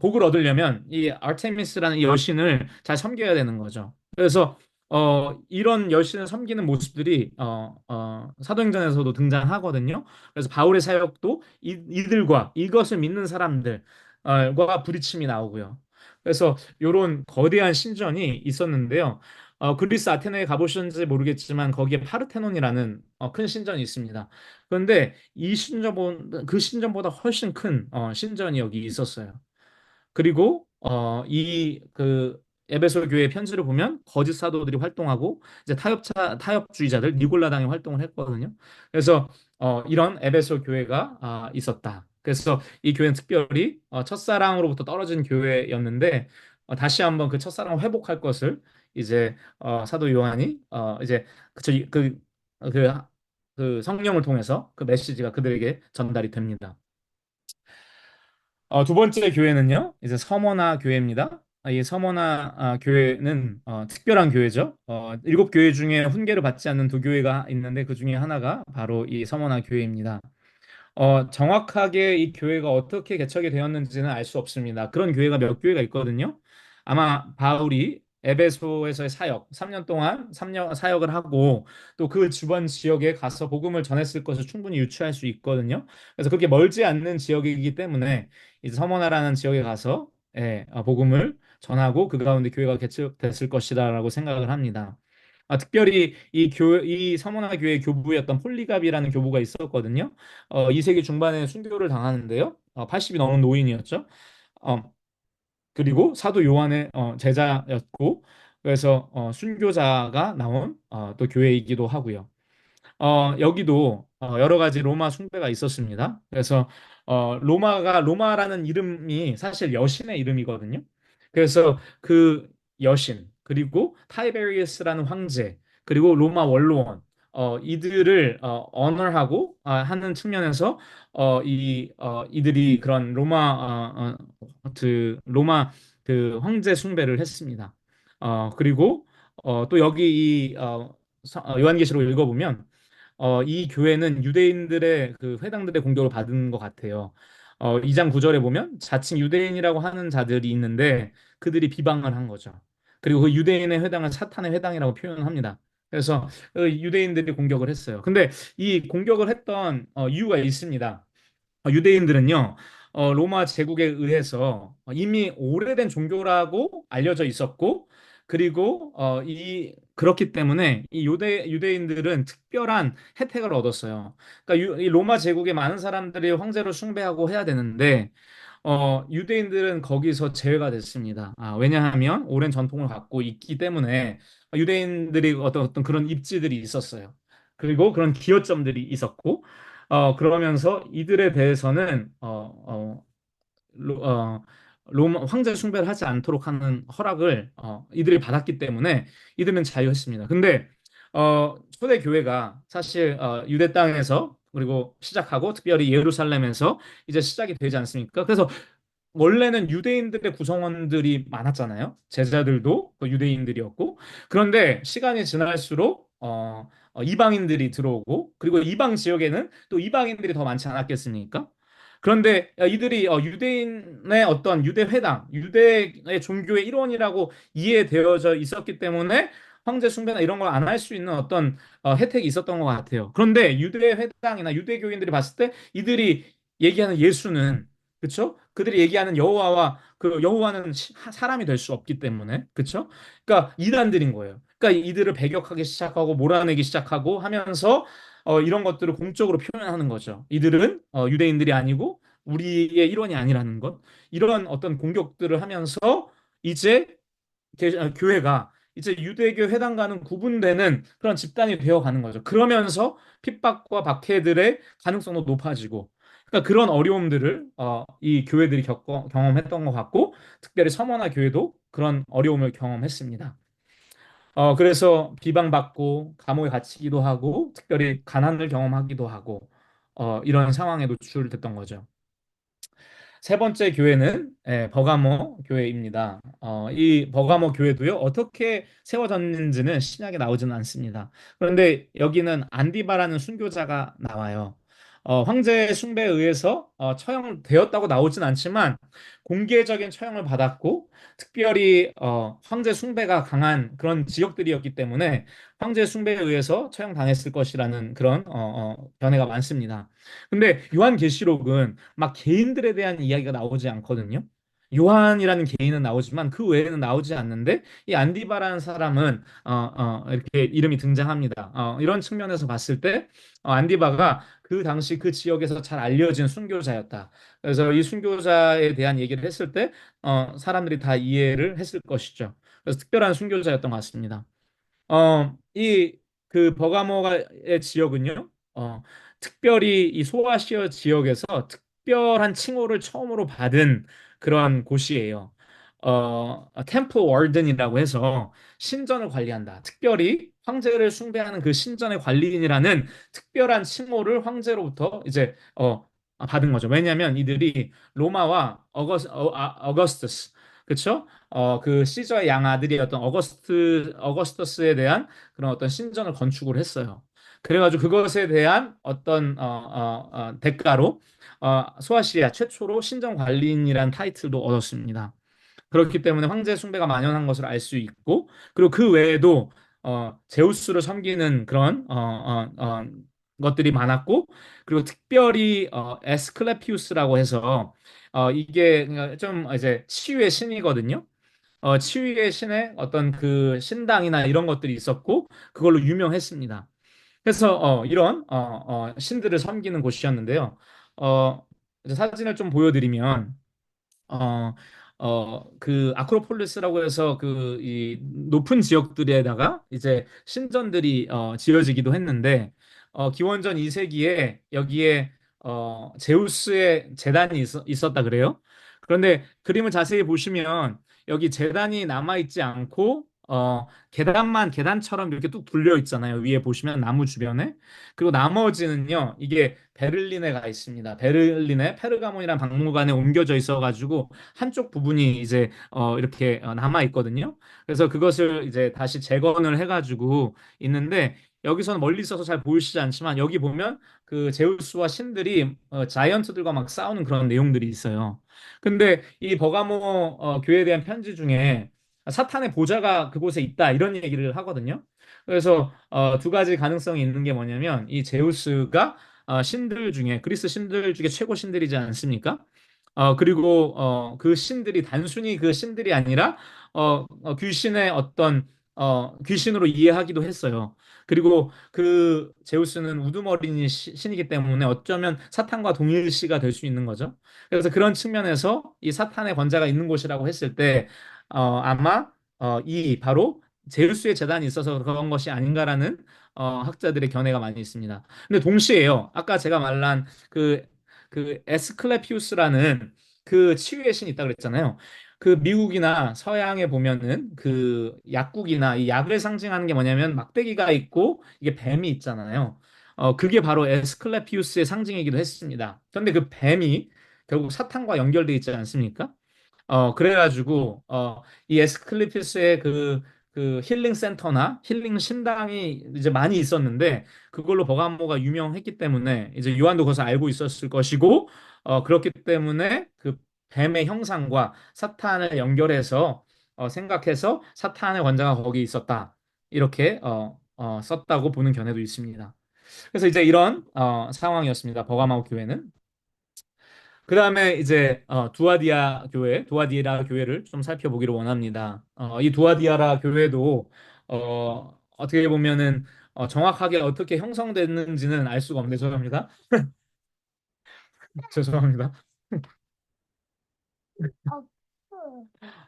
[SPEAKER 1] 복을 얻으려면 이 아르테미스라는 이 여신을 잘 섬겨야 되는 거죠. 그래서 이런 여신을 섬기는 모습들이 사도행전에서도 등장하거든요. 그래서 바울의 사역도 이들과 이것을 믿는 사람들과 부딪힘이 나오고요. 그래서 이런 거대한 신전이 있었는데요. 그리스 아테네에 가보셨는지 모르겠지만 거기에 파르테논이라는 큰 신전이 있습니다. 그런데 그 신전보다 훨씬 큰 신전이 여기 있었어요. 그리고 이 그 에베소 교회 편지를 보면 거짓 사도들이 활동하고 이제 타협주의자들 니골라당이 활동을 했거든요. 그래서 이런 에베소 교회가 있었다. 그래서 이 교회는 특별히 첫사랑으로부터 떨어진 교회였는데 다시 한번 그 첫사랑을 회복할 것을 이제 사도 요한이 이제 그쵸 그, 그 성령을 통해서 그 메시지가 그들에게 전달이 됩니다. 두 번째 교회는요, 이제 서머나 교회입니다. 이 서머나 교회는 특별한 교회죠. 일곱 교회 중에 훈계를 받지 않는 두 교회가 있는데 그 중에 하나가 바로 이 서머나 교회입니다. 정확하게 이 교회가 어떻게 개척이 되었는지는 알 수 없습니다. 그런 교회가 몇 교회가 있거든요. 아마 바울이 에베소에서의 사역, 3년 동안 3년 사역을 하고 또 그 주변 지역에 가서 복음을 전했을 것을 충분히 유추할 수 있거든요. 그래서 그렇게 멀지 않는 지역이기 때문에 이제 서머나라는 지역에 가서 복음을 전하고 그 가운데 교회가 개척됐을 것이다라고 생각을 합니다. 특별히 이 서머나 교회 교부였던 폴리갑이라는 교부가 있었거든요. 2세기 중반에 순교를 당하는데요. 80이 넘은 노인이었죠. 어, 그리고 사도 요한의 제자였고, 그래서 순교자가 나온 또 교회이기도 하고요. 여기도 여러 가지 로마 숭배가 있었습니다. 그래서 로마라는 이름이 사실 여신의 이름이거든요. 그래서 그 여신 그리고 타이베리우스라는 황제 그리고 로마 원로원 이들을 언어하고 하는 측면에서 이들이 그런 로마 그 황제 숭배를 했습니다. 그리고 또 여기 요한계시록 읽어보면 이 교회는 유대인들의 그 회당들의 공격을 받은 것 같아요. 2장 9절에 보면 자칭 유대인이라고 하는 자들이 있는데 그들이 비방을 한 거죠. 그리고 그 유대인의 회당은 사탄의 회당이라고 표현합니다. 그래서 유대인들이 공격을 했어요. 근데 이 공격을 했던 이유가 있습니다. 유대인들은요, 로마 제국에 의해서 이미 오래된 종교라고 알려져 있었고, 그리고 이 그렇기 때문에 이 유대인들은 특별한 혜택을 얻었어요. 그러니까 이 로마 제국의 많은 사람들이 황제를 숭배하고 해야 되는데 유대인들은 거기서 제외가 됐습니다. 왜냐하면 오랜 전통을 갖고 있기 때문에 유대인들이 어떤 그런 입지들이 있었어요. 그리고 그런 기여점들이 있었고, 그러면서 이들에 대해서는 로, 어, 로마 황제 숭배를 하지 않도록 하는 허락을 이들이 받았기 때문에 이들은 자유했습니다. 근데 초대 교회가 사실 유대 땅에서 그리고 시작하고 특별히 예루살렘에서 이제 시작이 되지 않습니까? 그래서 원래는 유대인들의 구성원들이 많았잖아요. 제자들도 그 유대인들이었고. 그런데 시간이 지날수록 이방인들이 들어오고 그리고 이방 지역에는 또 이방인들이 더 많지 않았겠습니까? 그런데 이들이 유대인의 어떤 유대 회당, 유대의 종교의 일원이라고 이해되어져 있었기 때문에 황제 숭배나 이런 걸 안 할 수 있는 어떤 혜택이 있었던 것 같아요. 그런데 유대 회당이나 유대교인들이 봤을 때 이들이 얘기하는 예수는 그렇죠? 그들이 얘기하는 여호와와 그 여호와는 사람이 될 수 없기 때문에 그렇죠? 그러니까 이단들인 거예요. 그러니까 이들을 배격하기 시작하고 몰아내기 시작하고 하면서 이런 것들을 공적으로 표현하는 거죠. 이들은 유대인들이 아니고 우리의 일원이 아니라는 것. 이런 어떤 공격들을 하면서 이제 교회가 이제 유대교 회당과는 구분되는 그런 집단이 되어 가는 거죠. 그러면서 핍박과 박해들의 가능성도 높아지고, 그러니까 그런 어려움들을 이 교회들이 경험했던 것 같고, 특별히 서머나 교회도 그런 어려움을 경험했습니다. 그래서 비방받고 감옥에 갇히기도 하고, 특별히 가난을 경험하기도 하고, 이런 상황에 노출됐던 거죠. 세 번째 교회는 버가모 교회입니다. 이 버가모 교회도요, 어떻게 세워졌는지는 신약에 나오지는 않습니다. 그런데 여기는 안디바라는 순교자가 나와요. 황제 숭배에 의해서 처형되었다고 나오진 않지만 공개적인 처형을 받았고 특별히 황제 숭배가 강한 그런 지역들이었기 때문에 황제 숭배에 의해서 처형당했을 것이라는 그런 견해가 많습니다. 근데 요한계시록은 막 개인들에 대한 이야기가 나오지 않거든요. 요한이라는 개인은 나오지만 그 외에는 나오지 않는데 이 안디바라는 사람은 이렇게 이름이 등장합니다. 이런 측면에서 봤을 때 안디바가 그 당시 그 지역에서 잘 알려진 순교자였다. 그래서 이 순교자에 대한 얘기를 했을 때 사람들이 다 이해를 했을 것이죠. 그래서 특별한 순교자였던 것 같습니다. 이 그 버가모의 지역은요, 특별히 이 소아시아 지역에서 특별한 칭호를 처음으로 받은 그런 곳이에요. 템플 워든이라고 해서 신전을 관리한다. 특별히 황제를 숭배하는 그 신전의 관리인이라는 특별한 칭호를 황제로부터 이제 받은 거죠. 왜냐하면 이들이 로마와 어거스투스, 그렇죠? 그 시저의 양아들이었던 어거스터스에 대한 그런 어떤 신전을 건축을 했어요. 그래가지고 그것에 대한 어떤 대가로 소아시아 최초로 신전 관리인이라는 타이틀도 얻었습니다. 그렇기 때문에 황제 숭배가 만연한 것을 알 수 있고, 그리고 그 외에도 제우스를 섬기는 그런 것들이 많았고, 그리고 특별히 에스클레피우스라고 해서 이게 좀 이제 치유의 신이거든요. 치유의 신의 어떤 그 신당이나 이런 것들이 있었고 그걸로 유명했습니다. 그래서 이런 신들을 섬기는 곳이었는데요. 이제 사진을 좀 보여드리면 어, 그 아크로폴리스라고 해서 그 이 높은 지역들에다가 이제 신전들이 지어지기도 했는데 기원전 2세기에 여기에 제우스의 제단이 있었다 그래요. 그런데 그림을 자세히 보시면 여기 제단이 남아 있지 않고 계단만 계단처럼 이렇게 뚝 둘려 있잖아요. 위에 보시면 나무 주변에. 그리고 나머지는요. 이게 베를린에 가 있습니다. 베를린에 페르가몬이라는 박물관에 옮겨져 있어가지고 한쪽 부분이 이제 이렇게 남아 있거든요. 그래서 그것을 이제 다시 재건을 해가지고 있는데 여기서는 멀리 있어서 잘 보이시지 않지만 여기 보면 그 제우스와 신들이 자이언트들과 막 싸우는 그런 내용들이 있어요. 근데 이 버가모 교회에 대한 편지 중에 사탄의 보좌가 그곳에 있다 이런 얘기를 하거든요. 그래서 두 가지 가능성이 있는 게 뭐냐면 이 제우스가 신들 중에 그리스 신들 중에 최고 신들이지 않습니까? 그리고 그 신들이 단순히 그 신들이 아니라 귀신의 어떤 귀신으로 이해하기도 했어요. 그리고 그 제우스는 우두머리인 신이기 때문에 어쩌면 사탄과 동일시가 될 수 있는 거죠. 그래서 그런 측면에서 이 사탄의 권자가 있는 곳이라고 했을 때 아마 이 바로 제우스의 재단이 있어서 그런 것이 아닌가라는 학자들의 견해가 많이 있습니다. 근데 동시에요. 아까 제가 말한 그 에스클레피우스라는 그 치유의 신이 있다 그랬잖아요. 그 미국이나 서양에 보면은 그 약국이나 이 약을 상징하는 게 뭐냐면 막대기가 있고 이게 뱀이 있잖아요. 그게 바로 에스클레피우스의 상징이기도 했습니다. 그런데 그 뱀이 결국 사탄과 연결돼 있지 않습니까? 그래가지고, 이 에스클리피스의 그 힐링 센터나 힐링 신당이 이제 많이 있었는데, 그걸로 버가모가 유명했기 때문에, 이제 요한도 그것을 알고 있었을 것이고, 그렇기 때문에 그 뱀의 형상과 사탄을 연결해서, 생각해서 사탄의 권자가 거기 있었다. 이렇게, 썼다고 보는 견해도 있습니다. 그래서 이제 이런, 상황이었습니다. 버가모 교회는. 그 다음에 이제 두아디아 교회, 두아디라 교회를 좀 살펴보기를 원합니다. 이 두아디아라 교회도 어떻게 보면은 정확하게 어떻게 형성됐는지는 알 수가 없는데 죄송합니다. 죄송합니다.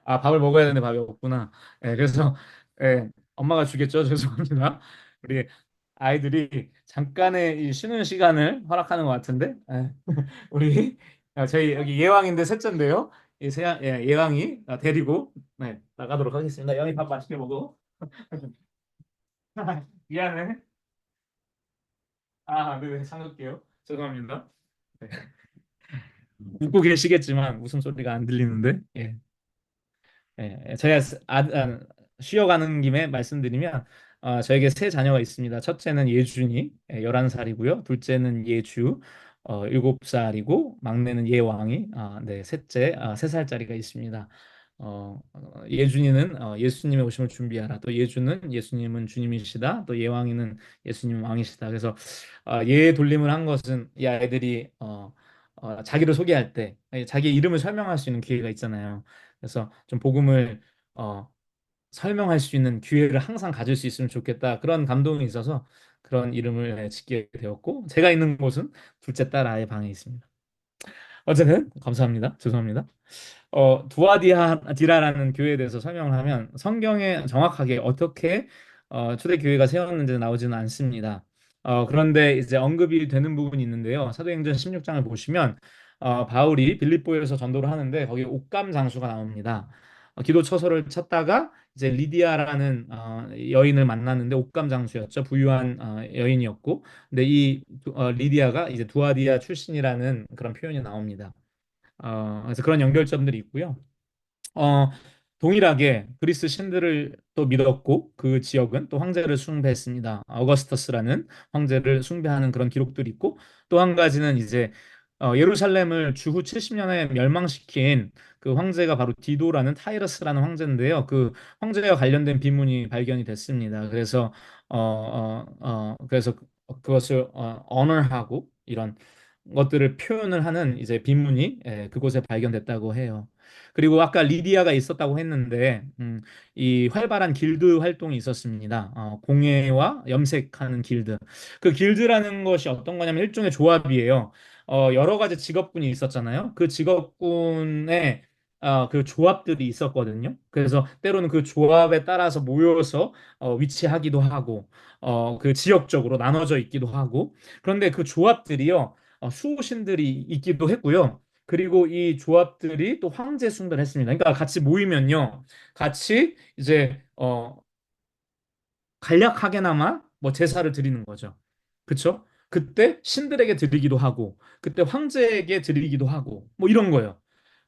[SPEAKER 1] 아, 밥을 먹어야 되는데 밥이 없구나. 예, 그래서 예, 엄마가 주겠죠. 죄송합니다. 우리 아이들이 잠깐의 이 쉬는 시간을 허락하는 것 같은데 우리 저희 여기 예왕인데 셋째인데요. 예왕이 데리고 네, 나가도록 하겠습니다. 영이 밥 맛있게 먹어. 미안해. 아, 네, 참을게요. 죄송합니다. 네. 웃고 계시겠지만 웃음소리가 안 들리는데. 예. 제가 쉬어가는 김에 말씀드리면 저에게 세 자녀가 있습니다. 첫째는 예준이 11살이고요. 둘째는 예주 7살이고 막내는 예왕이 네, 셋째 3살짜리가 있습니다. 예준이는 예수님의 오심을 준비하라. 또 예주는 예수님은 주님이시다. 또 예왕이는 예수님 왕이시다. 그래서 예 돌림을 한 것은 이 아이들이 자기를 소개할 때 자기 이름을 설명할 수 있는 기회가 있잖아요. 그래서 좀 복음을 어, 설명할 수 있는 기회를 항상 가질 수 있으면 좋겠다. 그런 감동이 있어서 그런 이름을 짓게 되었고 제가 있는 곳은 둘째 딸 아의 방에 있습니다. 어쨌든 감사합니다. 죄송합니다. 두아디라라는 교회에 대해서 설명을 하면 성경에 정확하게 어떻게 초대교회가 세웠는지 나오지는 않습니다. 그런데 이제 언급이 되는 부분이 있는데요. 사도행전 16장을 보시면 바울이 빌립보에서 전도를 하는데 거기 옥감 장수가 나옵니다. 기도 처소를 찾다가 이제 리디아라는 여인을 만났는데 옥감 장수였죠. 부유한 여인이었고, 근데 이 리디아가 이제 두아디아 출신이라는 그런 표현이 나옵니다. 그래서 그런 연결점들이 있고요. 어, 동일하게 그리스 신들을 또 믿었고 그 지역은 또 황제를 숭배했습니다. 어거스터스라는 황제를 숭배하는 그런 기록들이 있고 또 한 가지는 이제 예루살렘을 주후 70년에 멸망시킨 그 황제가 바로 디도라는 타이러스라는 황제인데요. 그 황제와 관련된 비문이 발견이 됐습니다. 그래서 그래서 그것을 honor하고 이런 것들을 표현을 하는 이제 비문이 그곳에 발견됐다고 해요. 그리고 아까 리디아가 있었다고 했는데 이 활발한 길드 활동이 있었습니다. 공예와 염색하는 길드. 그 길드라는 것이 어떤 거냐면 일종의 조합이에요. 여러 가지 직업군이 있었잖아요. 그 직업군의 그 조합들이 있었거든요. 그래서 때로는 그 조합에 따라서 모여서 위치하기도 하고 그 지역적으로 나눠져 있기도 하고 그런데 그 조합들이요 수호신들이 있기도 했고요. 그리고 이 조합들이 또 황제 숭배를 했습니다. 그러니까 같이 모이면요, 같이 이제 간략하게나마 뭐 제사를 드리는 거죠. 그쵸? 그때 신들에게 드리기도 하고, 그때 황제에게 드리기도 하고, 뭐 이런 거예요.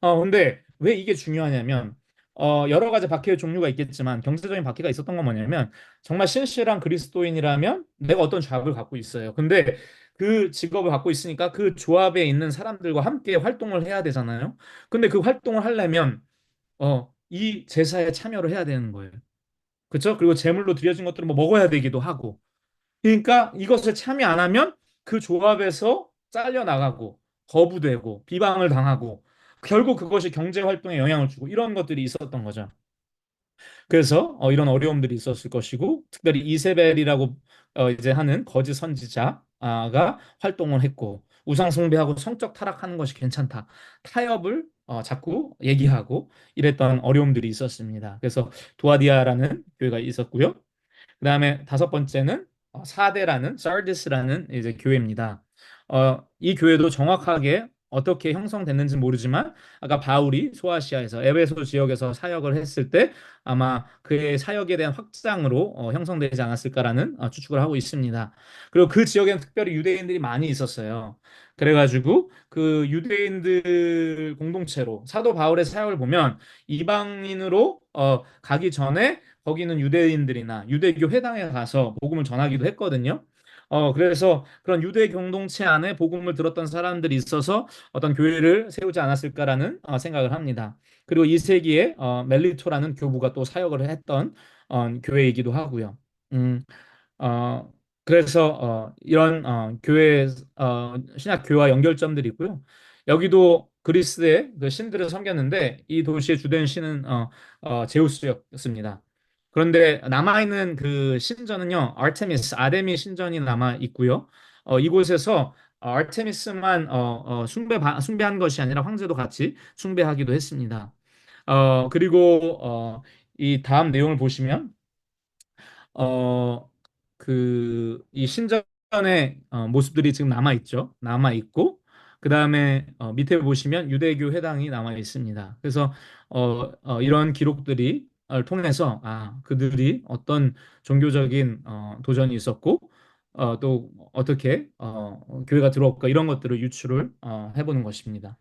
[SPEAKER 1] 근데 왜 이게 중요하냐면, 여러 가지 박해의 종류가 있겠지만, 경제적인 박해가 있었던 건 뭐냐면, 정말 신실한 그리스도인이라면 내가 어떤 조합을 갖고 있어요. 근데 그 직업을 갖고 있으니까 그 조합에 있는 사람들과 함께 활동을 해야 되잖아요. 근데 그 활동을 하려면, 이 제사에 참여를 해야 되는 거예요. 그렇죠? 그리고 제물로 드려진 것들을 뭐 먹어야 되기도 하고. 그러니까 이것을 참여 안 하면 그 조합에서 잘려 나가고 거부되고 비방을 당하고 결국 그것이 경제 활동에 영향을 주고 이런 것들이 있었던 거죠. 그래서 이런 어려움들이 있었을 것이고 특별히 이세벨이라고 이제 하는 거짓 선지자가 활동을 했고 우상 숭배하고 성적 타락하는 것이 괜찮다. 타협을 자꾸 얘기하고 이랬던 어려움들이 있었습니다. 그래서 두아디아라는 교회가 있었고요. 그다음에 다섯 번째는 사대라는 사르디스라는 이제 교회입니다. 이 교회도 정확하게 어떻게 형성됐는지 모르지만 아까 바울이 소아시아에서 에베소 지역에서 사역을 했을 때 아마 그의 사역에 대한 확장으로 형성되지 않았을까라는 추측을 하고 있습니다. 그리고 그 지역에는 특별히 유대인들이 많이 있었어요. 그래가지고 그 유대인들 공동체로 사도 바울의 사역을 보면 이방인으로 가기 전에 거기는 유대인들이나 유대교 회당에 가서 복음을 전하기도 했거든요. 그래서 그런 유대 공동체 안에 복음을 들었던 사람들이 있어서 어떤 교회를 세우지 않았을까라는 생각을 합니다. 그리고 이 세기에 멜리토라는 교부가 또 사역을 했던 교회이기도 하고요. 음, 어, 그래서 이런 교회 신약 교회와 연결점들이 있고요. 여기도 그리스의 그 신들을 섬겼는데 이 도시의 주된 신은 제우스였습니다. 그런데 남아있는 그 신전은요, 아르테미스, 아데미 신전이 남아 있고요. 이곳에서 아르테미스만 숭배한 것이 아니라 황제도 같이 숭배하기도 했습니다. 그리고 이 다음 내용을 보시면 어, 이 신전의 모습들이 지금 남아 있죠. 남아 있고, 그 다음에 밑에 보시면 유대교 회당이 남아 있습니다. 그래서 이런 기록들이 통해서 그들이 어떤 종교적인 도전이 있었고, 또 어떻게 교회가 들어올까 이런 것들을 유추를 해보는 것입니다.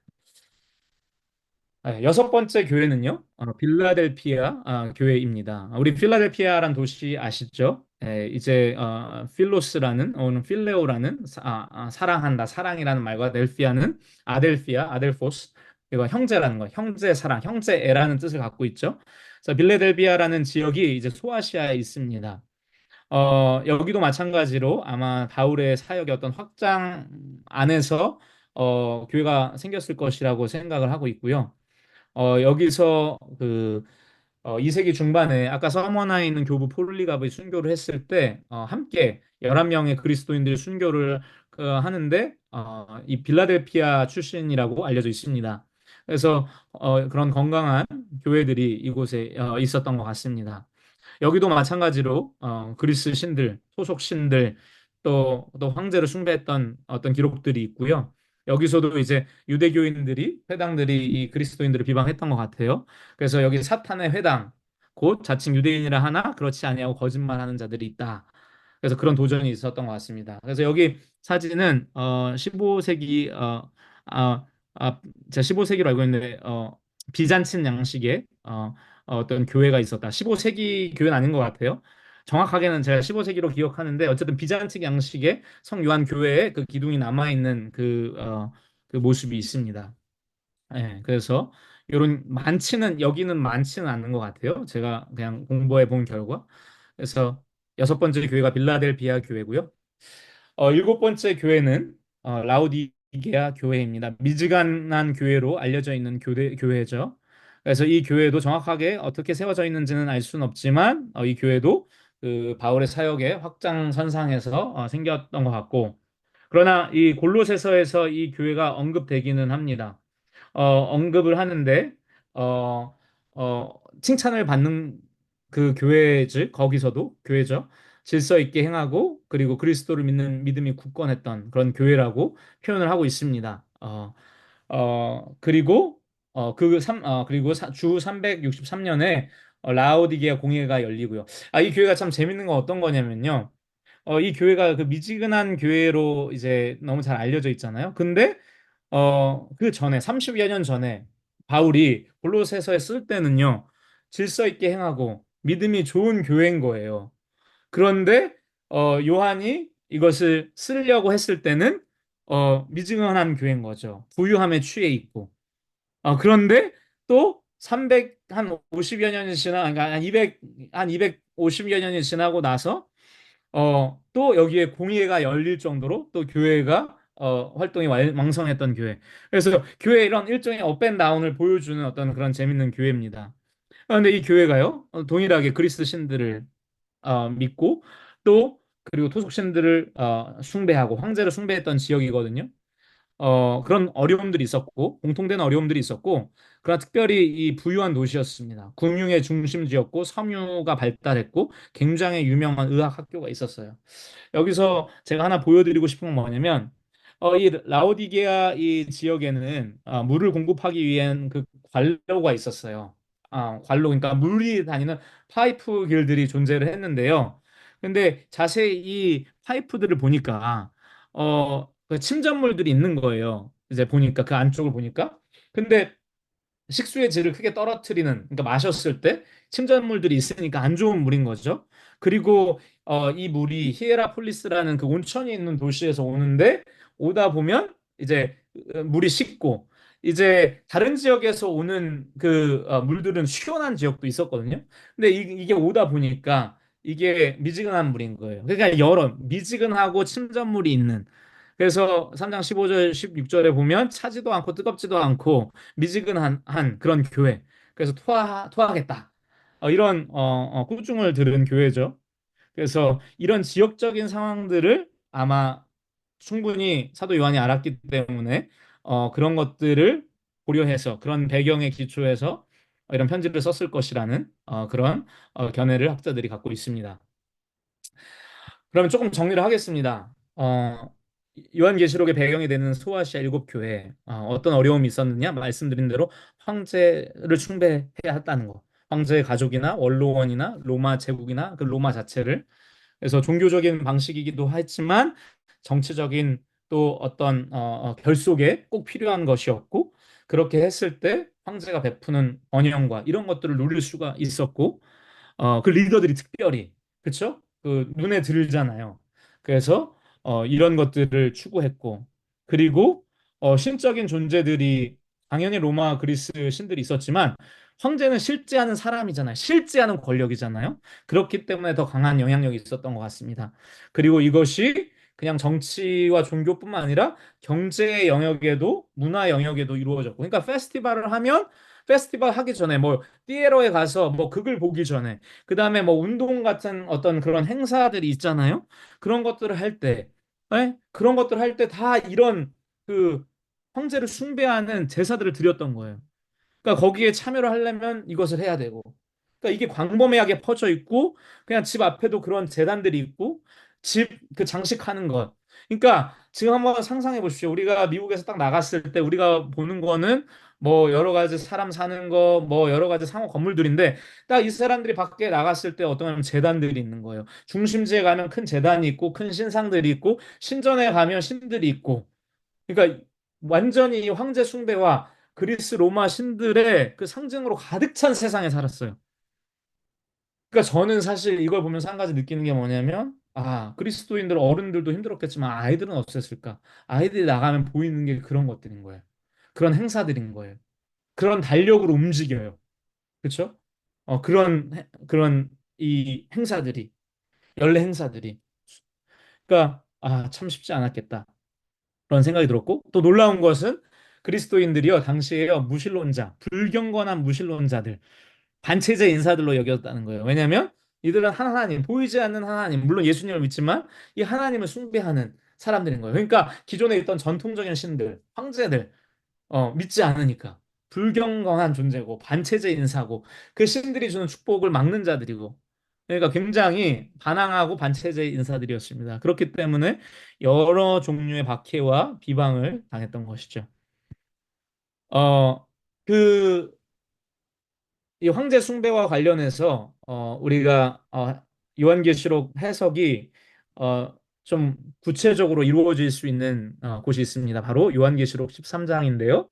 [SPEAKER 1] 네, 여섯 번째 교회는요, 필라델피아 교회입니다. 우리 필라델피아란 도시 아시죠? 이제 필로스라는 오는 필레오라는 사랑한다, 사랑이라는 말과 델피아는 아델피아, 아델포스 이거 형제라는 거, 형제 사랑, 형제애라는 뜻을 갖고 있죠. 그래서 빌레델비아라는 지역이 이제 소아시아에 있습니다. 여기도 마찬가지로 아마 바울의 사역의 어떤 확장 안에서 교회가 생겼을 것이라고 생각을 하고 있고요. 여기서 2세기 중반에 아까 서머나에 있는 교부 폴리갑의 순교를 했을 때 함께 11명의 그리스도인들이 순교를 하는데 이 빌라델피아 출신이라고 알려져 있습니다. 그래서 그런 건강한 교회들이 이곳에 있었던 것 같습니다. 여기도 마찬가지로 그리스 신들, 소속 신들 또 황제를 숭배했던 어떤 기록들이 있고요. 여기서도 이제 유대교인들이 회당들이 이 그리스도인들을 비방했던 것 같아요. 그래서 여기 사탄의 회당, 곧 자칭 유대인이라 하나 그렇지 아니하고 거짓말하는 자들이 있다. 그래서 그런 도전이 있었던 것 같습니다. 그래서 여기 사진은 15세기 제가 15세기로 알고 있는데 비잔틴 양식의 어떤 교회가 있었다. 15세기 교회는 아닌 것 같아요. 정확하게는 제가 15세기로 기억하는데 어쨌든 비잔틱 양식의 성 요한 교회에 그 기둥이 남아 있는 그 모습이 있습니다. 예, 그래서 이런 많지는 여기는 많지는 않는 것 같아요. 제가 그냥 공부해 본 결과. 그래서 여섯 번째 교회가 빌라델비아 교회고요. 일곱 번째 교회는 라우디게아 교회입니다. 미즈간한 교회로 알려져 있는 교회죠. 그래서 이 교회도 정확하게 어떻게 세워져 있는지는 알 수는 없지만 이 교회도 그 바울의 사역의 확장선상에서 생겼던 것 같고 그러나 이 골로새서에서 이 교회가 언급되기는 합니다. 언급을 하는데 어, 칭찬을 받는 그 교회지 거기서도 교회죠. 질서 있게 행하고 그리고 그리스도를 믿는 믿음이 굳건했던 그런 교회라고 표현을 하고 있습니다. 그리고 주 363년에 라오디게아 공회가 열리고요. 이 교회가 참 재밌는 건 어떤 거냐면요. 이 교회가 그 미지근한 교회로 이제 너무 잘 알려져 있잖아요. 근데 그 전에 30여 년 전에 바울이 골로새서에 쓸 때는요. 질서 있게 행하고 믿음이 좋은 교회인 거예요. 그런데 요한이 이것을 쓰려고 했을 때는 미지근한 교회인 거죠. 부유함에 취해 있고. 그런데 또 300, 한 50여 년이 그러니까 한 250여 년이 지나고 나서 또 여기에 공회가 열릴 정도로 또 교회가 활동이 왕성했던 교회. 그래서 교회 이런 일종의 업앤다운을 보여주는 어떤 그런 재밌는 교회입니다. 그런데 이 교회가요, 동일하게 그리스 신들을 믿고 또 그리고 토속 신들을 숭배하고 황제를 숭배했던 지역이거든요. 그런 어려움들이 있었고, 공통된 어려움들이 있었고, 그러나 특별히 이 부유한 도시였습니다. 금융의 중심지였고, 섬유가 발달했고, 굉장히 유명한 의학 학교가 있었어요. 여기서 제가 하나 보여드리고 싶은 건 뭐냐면, 이 라오디게아 이 지역에는 물을 공급하기 위한 그 관로가 있었어요. 관로, 그러니까 물이 다니는 파이프 길들이 존재를 했는데요. 근데 자세히 이 파이프들을 보니까, 그 침전물들이 있는 거예요. 이제 보니까, 그 안쪽을 보니까. 근데 식수의 질을 크게 떨어뜨리는, 그러니까 마셨을 때 침전물들이 있으니까 안 좋은 물인 거죠. 그리고 이 물이 히에라폴리스라는 그 온천이 있는 도시에서 오는데, 오다 보면 이제 물이 식고, 이제 다른 지역에서 오는 그 물들은 시원한 지역도 있었거든요. 근데 이게 오다 보니까 이게 미지근한 물인 거예요. 그러니까 여러 미지근하고 침전물이 있는, 그래서 3장 15절 16절에 보면 차지도 않고 뜨겁지도 않고 미지근한 그런 교회. 그래서 토하겠다. 이런 꾸중을 들은 교회죠. 그래서 이런 지역적인 상황들을 아마 충분히 사도 요한이 알았기 때문에 그런 것들을 고려해서 그런 배경에 기초해서 이런 편지를 썼을 것이라는 그런 견해를 학자들이 갖고 있습니다. 그러면 조금 정리를 하겠습니다. 요한계시록의 배경이 되는 소아시아 일곱 교회 어떤 어려움이 있었느냐 말씀드린 대로 황제를 숭배해야 했다는 거. 황제의 가족이나 원로원이나 로마 제국이나 그 로마 자체를, 그래서 종교적인 방식이기도 했지만 정치적인 또 어떤 결속에 꼭 필요한 것이었고, 그렇게 했을 때 황제가 베푸는 언영과 이런 것들을 누릴 수가 있었고, 그 리더들이 특별히, 그쵸? 그 눈에 들잖아요. 그래서 이런 것들을 추구했고, 그리고 신적인 존재들이 당연히 로마 그리스 신들이 있었지만 황제는 실제하는 사람이잖아요. 실제하는 권력이잖아요. 그렇기 때문에 더 강한 영향력이 있었던 것 같습니다. 그리고 이것이 그냥 정치와 종교뿐만 아니라 경제 영역에도 문화 영역에도 이루어졌고, 그러니까 페스티벌을 하면 페스티벌 하기 전에 뭐 띠에로에 가서 뭐 극을 보기 전에, 그 다음에 뭐 운동 같은 어떤 그런 행사들이 있잖아요. 그런 것들을 할 때, 그런 것들을 할 때 다 이런 그 황제를 숭배하는 제사들을 드렸던 거예요. 그러니까 거기에 참여를 하려면 이것을 해야 되고. 그러니까 이게 광범위하게 퍼져 있고, 그냥 집 앞에도 그런 재단들이 있고, 집 그 장식하는 것. 그러니까 지금 한번 상상해 보십시오. 우리가 미국에서 딱 나갔을 때 우리가 보는 거는 뭐 여러 가지 사람 사는 거, 뭐 여러 가지 상호 건물들인데, 딱 이 사람들이 밖에 나갔을 때 어떤 재단들이 있는 거예요. 중심지에 가면 큰 재단이 있고, 큰 신상들이 있고, 신전에 가면 신들이 있고. 그러니까 완전히 이 황제 숭배와 그리스 로마 신들의 그 상징으로 가득 찬 세상에 살았어요. 그러니까 저는 사실 이걸 보면서 한 가지 느끼는 게 뭐냐면, 그리스도인들 어른들도 힘들었겠지만 아이들은 어땠을까? 아이들이 나가면 보이는 게 그런 것들인 거예요. 그런 행사들인 거예요. 그런 달력으로 움직여요. 그렇죠? 그런 이 행사들이, 연례 행사들이. 그러니까 참 쉽지 않았겠다. 그런 생각이 들었고, 또 놀라운 것은 그리스도인들이요 당시에요 무신론자, 불경건한 무신론자들, 반체제 인사들로 여겼다는 거예요. 왜냐하면 이들은 한 하나님, 보이지 않는 하나님, 물론 예수님을 믿지만 이 하나님을 숭배하는 사람들인 거예요. 그러니까 기존에 있던 전통적인 신들, 황제들 믿지 않으니까 불경건한 존재고 반체제 인사고, 그 신들이 주는 축복을 막는 자들이고, 그러니까 굉장히 반항하고 반체제 인사들이었습니다. 그렇기 때문에 여러 종류의 박해와 비방을 당했던 것이죠. 어, 그, 이 황제 숭배와 관련해서 우리가 요한계시록 해석이 좀 구체적으로 이루어질 수 있는 곳이 있습니다. 바로 요한계시록 13장인데요.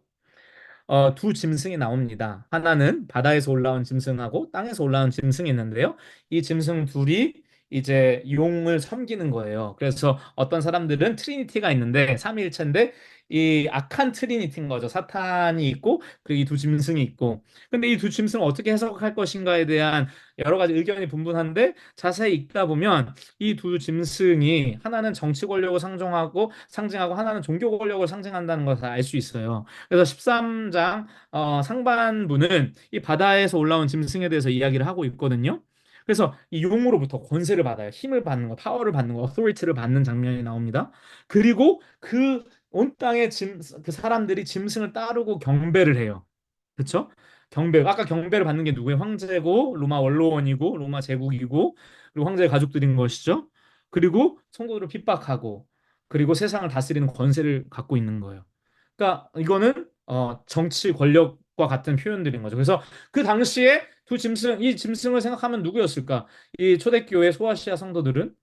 [SPEAKER 1] 두 짐승이 나옵니다. 하나는 바다에서 올라온 짐승하고 땅에서 올라온 짐승이 있는데요. 이 짐승 둘이 이제 용을 섬기는 거예요. 그래서 어떤 사람들은 트리니티가 있는데 삼위일체인데 이 악한 트리니티인 거죠. 사탄이 있고 그리고 이 두 짐승이 있고. 근데 이 두 짐승을 어떻게 해석할 것인가에 대한 여러 가지 의견이 분분한데 자세히 읽다 보면 이 두 짐승이 하나는 정치 권력을 상징하고 하나는 종교 권력을 상징한다는 것을 알 수 있어요. 그래서 13장 상반부는 이 바다에서 올라온 짐승에 대해서 이야기를 하고 있거든요. 그래서 이 용으로부터 권세를 받아요. 힘을 받는 거, 파워를 받는 거, 어토리티를 받는 장면이 나옵니다. 그리고 그 온 땅의 그 사람들이 짐승을 따르고 경배를 해요. 그렇죠? 아까 경배를 받는 게 누구예요? 황제고 로마 원로원이고 로마 제국이고 그리고 황제의 가족들인 것이죠. 그리고 성도들을 핍박하고 그리고 세상을 다스리는 권세를 갖고 있는 거예요. 그러니까 이거는 정치 권력과 같은 표현들인 거죠. 그래서 그 당시에 이 짐승을 생각하면 누구였을까? 이 초대교회 소아시아 성도들은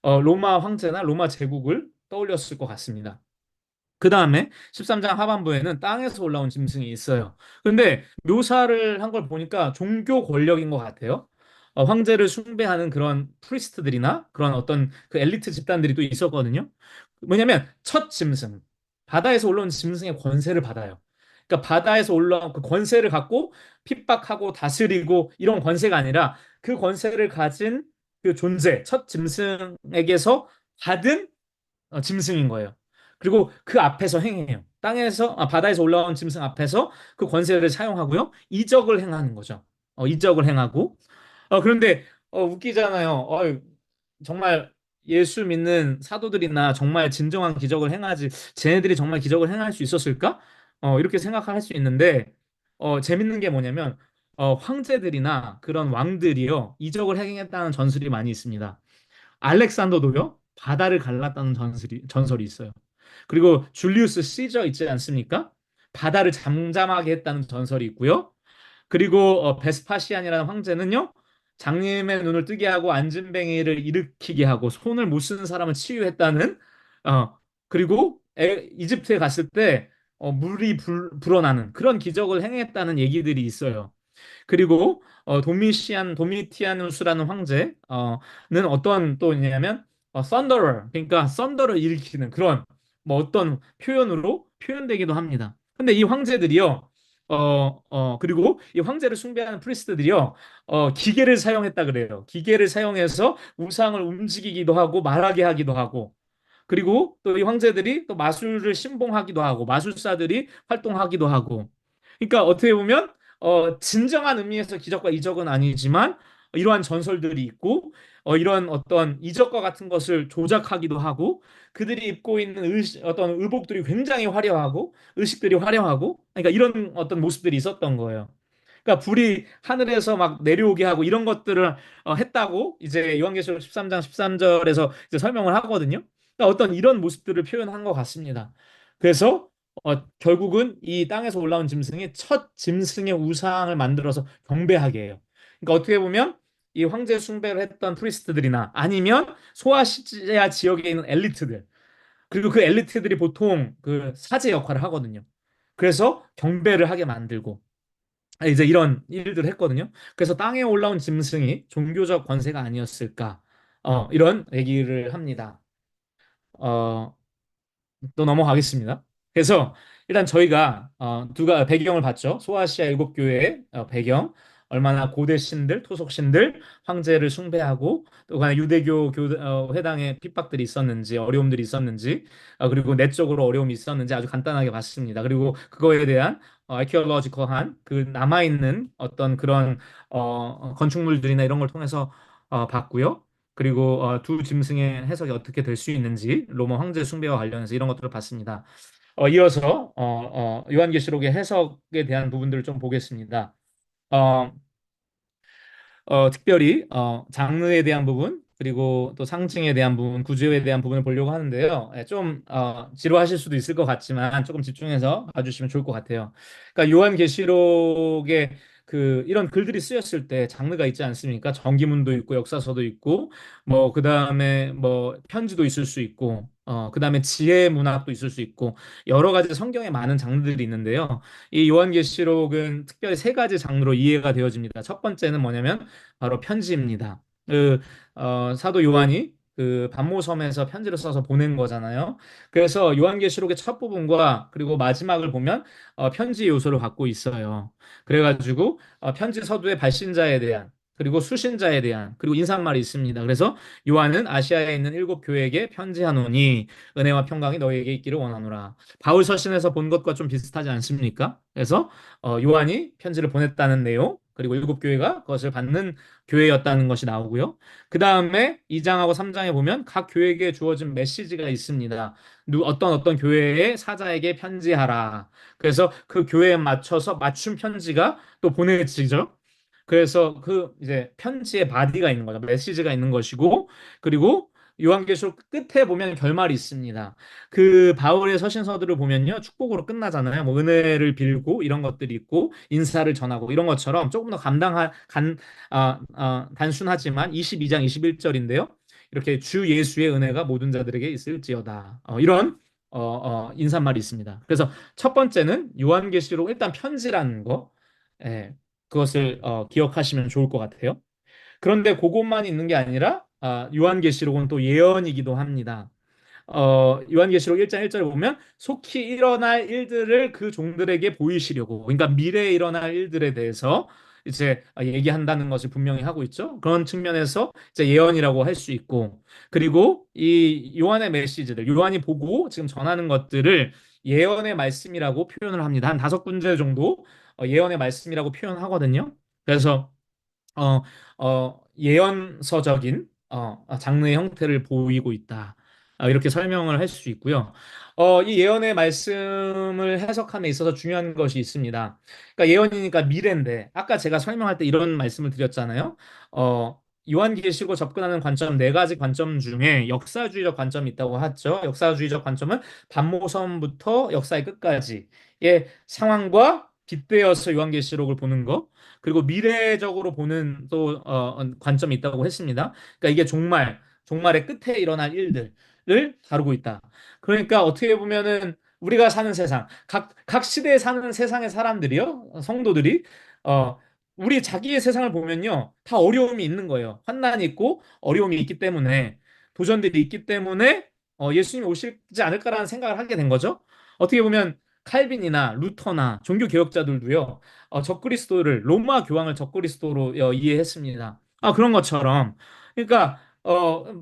[SPEAKER 1] 로마 황제나 로마 제국을 떠올렸을 것 같습니다. 그 다음에 13장 하반부에는 땅에서 올라온 짐승이 있어요. 근데 묘사를 한 걸 보니까 종교 권력인 것 같아요. 황제를 숭배하는 그런 프리스트들이나 그런 어떤 그 엘리트 집단들이 또 있었거든요. 뭐냐면 첫 짐승, 바다에서 올라온 짐승의 권세를 받아요. 그러니까 바다에서 올라온 그 권세를 갖고 핍박하고 다스리고 이런 권세가 아니라 그 권세를 가진 그 존재, 첫 짐승에게서 받은 짐승인 거예요. 그리고 그 앞에서 행해요. 바다에서 올라온 짐승 앞에서 그 권세를 사용하고요. 이적을 행하는 거죠. 이적을 행하고. 그런데 웃기잖아요. 정말 예수 믿는 사도들이나 정말 진정한 기적을 행하지, 쟤네들이 정말 기적을 행할 수 있었을까? 이렇게 생각할 수 있는데, 재밌는 게 뭐냐면, 황제들이나 그런 왕들이요, 이적을 행했다는 전술이 많이 있습니다. 알렉산더도요, 바다를 갈랐다는 전설이 있어요. 그리고 줄리우스 시저 있지 않습니까? 바다를 잠잠하게 했다는 전설이 있고요. 그리고 베스파시안이라는 황제는요, 장님의 눈을 뜨게 하고 안진뱅이를 일으키게 하고 손을 못 쓰는 사람을 치유했다는 그리고 이집트에 갔을 때 물이 불어나는 그런 기적을 행했다는 얘기들이 있어요. 그리고 도미티아누스라는 황제는 어떤 또 있냐면 썬더러 그러니까 썬더를 일으키는 그런 뭐 어떤 표현으로 표현되기도 합니다. 근데 이 황제들이요 그리고 이 황제를 숭배하는 프리스트들이요 기계를 사용했다 그래요. 기계를 사용해서 우상을 움직이기도 하고 말하게 하기도 하고 그리고 또 이 황제들이 또 마술을 신봉하기도 하고 마술사들이 활동하기도 하고 그러니까 어떻게 보면 진정한 의미에서 기적과 이적은 아니지만 이러한 전설들이 있고 이런 어떤 이적과 같은 것을 조작하기도 하고 그들이 입고 있는 어떤 의복들이 굉장히 화려하고 의식들이 화려하고 그러니까 이런 어떤 모습들이 있었던 거예요. 그러니까 불이 하늘에서 막 내려오게 하고 이런 것들을 했다고 이제 요한계시록 13장 13절에서 이제 설명을 하거든요. 그러니까 어떤 이런 모습들을 표현한 것 같습니다. 그래서 결국은 이 땅에서 올라온 짐승이 첫 짐승의 우상을 만들어서 경배하게 해요. 그러니까 어떻게 보면 이 황제 숭배를 했던 프리스트들이나 아니면 소아시아 지역에 있는 엘리트들 그리고 그 엘리트들이 보통 그 사제 역할을 하거든요. 그래서 경배를 하게 만들고 이제 이런 일들을 했거든요. 그래서 땅에 올라온 짐승이 종교적 권세가 아니었을까? 이런 얘기를 합니다. 어, 또 넘어가겠습니다. 그래서 일단 저희가 두가 배경을 봤죠. 소아시아 일곱 교회의 배경, 얼마나 고대 신들, 토속 신들, 황제를 숭배하고 또 간에 유대교 회당에 핍박들이 있었는지 어려움들이 있었는지 그리고 내적으로 어려움이 있었는지 아주 간단하게 봤습니다. 그리고 그거에 대한 아키올로지컬한 그 남아 있는 어떤 그런 건축물들이나 이런 걸 통해서 봤고요. 그리고 두 짐승의 해석이 어떻게 될 수 있는지 로마 황제 숭배와 관련해서 이런 것들을 봤습니다. 이어서 요한계시록의 해석에 대한 부분들을 좀 보겠습니다. 어, 특별히 장르에 대한 부분 그리고 또 상징에 대한 부분, 구조에 대한 부분을 보려고 하는데요. 좀 지루하실 수도 있을 것 같지만 조금 집중해서 봐주시면 좋을 것 같아요. 그러니까 요한계시록에 그 이런 글들이 쓰였을 때 장르가 있지 않습니까? 전기문도 있고 역사서도 있고 뭐 그다음에 뭐 편지도 있을 수 있고 그다음에 지혜 문학도 있을 수 있고 여러 가지 성경에 많은 장르들이 있는데요. 이 요한계시록은 특별히 세 가지 장르로 이해가 되어집니다. 첫 번째는 뭐냐면 바로 편지입니다. 그 사도 요한이 그 반모섬에서 편지를 써서 보낸 거잖아요. 그래서 요한계시록의 첫 부분과 그리고 마지막을 보면 편지 요소를 갖고 있어요. 그래가지고 편지 서두의 발신자에 대한 그리고 수신자에 대한 그리고 인사말이 있습니다. 그래서 요한은 아시아에 있는 일곱 교회에게 편지하노니 은혜와 평강이 너희에게 있기를 원하노라. 바울 서신에서 본 것과 좀 비슷하지 않습니까? 그래서 요한이 편지를 보냈다는 내용 그리고 일곱 교회가 그것을 받는 교회였다는 것이 나오고요. 그 다음에 2장하고 3장에 보면 각 교회에게 주어진 메시지가 있습니다. 어떤 교회의 사자에게 편지하라. 그래서 그 교회에 맞춰서 맞춤 편지가 또 보내지죠. 그래서 그 이제 편지의 바디가 있는 거죠. 메시지가 있는 것이고, 그리고 요한계시록 끝에 보면 결말이 있습니다. 그 바울의 서신서들을 보면요, 축복으로 끝나잖아요. 뭐 은혜를 빌고 이런 것들이 있고 인사를 전하고 이런 것처럼 조금 더 단순하지만 22장 21절인데요. 이렇게 주 예수의 은혜가 모든 자들에게 있을지어다. 이런 인사말이 있습니다. 그래서 첫 번째는 요한계시록 일단 편지라는 거, 예, 그것을 기억하시면 좋을 것 같아요. 그런데 그것만 있는 게 아니라 요한계시록은 또 예언이기도 합니다. 요한계시록 1장 1절에 보면 속히 일어날 일들을 그 종들에게 보이시려고 그러니까 미래에 일어날 일들에 대해서 이제 얘기한다는 것을 분명히 하고 있죠. 그런 측면에서 이제 예언이라고 할 수 있고 그리고 이 요한의 메시지들 요한이 보고 지금 전하는 것들을 예언의 말씀이라고 표현을 합니다. 한 다섯 군데 정도 예언의 말씀이라고 표현하거든요. 그래서 어, 예언서적인 장르의 형태를 보이고 있다. 이렇게 설명을 할 수 있고요. 이 예언의 말씀을 해석함에 있어서 중요한 것이 있습니다. 그러니까 예언이니까 미래인데 아까 제가 설명할 때 이런 말씀을 드렸잖아요. 요한계시록 접근하는 관점 네 가지 관점 중에 역사주의적 관점이 있다고 하죠. 역사주의적 관점은 반모섬부터 역사의 끝까지의 상황과 빗대어서 요한계시록을 보는 것. 그리고 미래적으로 보는 또 관점이 있다고 했습니다. 그러니까 이게 종말의 끝에 일어날 일들을 다루고 있다. 그러니까 어떻게 보면은 우리가 사는 세상, 각 시대에 사는 세상의 사람들이요, 성도들이 우리 자기의 세상을 보면요, 다 어려움이 있는 거예요. 환난이 있고 어려움이 있기 때문에 도전들이 있기 때문에 예수님이 오시지 않을까라는 생각을 하게 된 거죠. 어떻게 보면 칼빈이나 루터나 종교 개혁자들도요. 적그리스도를 로마 교황을 적그리스도로 이해했습니다. 그런 것처럼 그러니까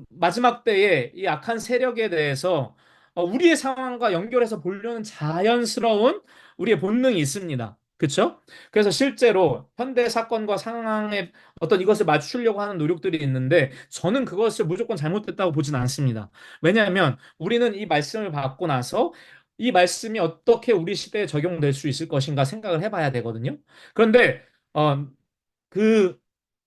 [SPEAKER 1] 마지막 때에 이 악한 세력에 대해서 우리의 상황과 연결해서 보려는 자연스러운 우리의 본능이 있습니다. 그렇죠? 그래서 실제로 현대 사건과 상황에 어떤 이것을 맞추려고 하는 노력들이 있는데 저는 그것을 무조건 잘못됐다고 보진 않습니다. 왜냐하면 우리는 이 말씀을 받고 나서 이 말씀이 어떻게 우리 시대에 적용될 수 있을 것인가 생각을 해봐야 되거든요. 그런데 어, 그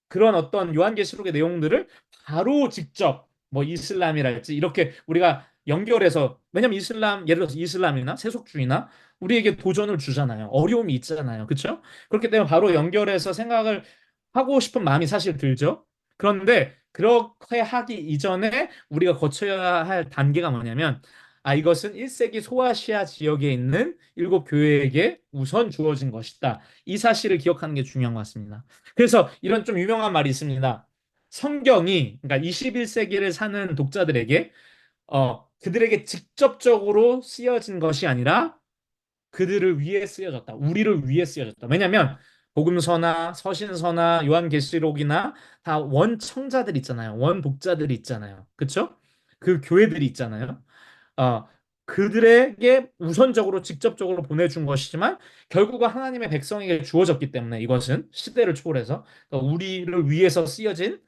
[SPEAKER 1] 그런 어떤 요한계시록의 내용들을 바로 직접 뭐 이슬람이랄지 이렇게 우리가 연결해서 왜냐면 예를 들어서 이슬람이나 세속주의나 우리에게 도전을 주잖아요. 어려움이 있잖아요. 그렇죠? 그렇기 때문에 바로 연결해서 생각을 하고 싶은 마음이 사실 들죠. 그런데 그렇게 하기 이전에 우리가 거쳐야 할 단계가 뭐냐면 이것은 1세기 소아시아 지역에 있는 일곱 교회에게 우선 주어진 것이다. 이 사실을 기억하는 게 중요한 것 같습니다. 그래서 이런 좀 유명한 말이 있습니다. 성경이 그러니까 21세기를 사는 독자들에게 그들에게 직접적으로 쓰여진 것이 아니라 그들을 위해 쓰여졌다. 우리를 위해 쓰여졌다. 왜냐하면 복음서나 서신서나 요한계시록이나 다 원청자들 있잖아요. 원독자들이 있잖아요. 그렇죠? 그 교회들이 있잖아요. 어, 그들에게 우선적으로 직접적으로 보내준 것이지만 결국은 하나님의 백성에게 주어졌기 때문에 이것은 시대를 초월해서 우리를 위해서 쓰여진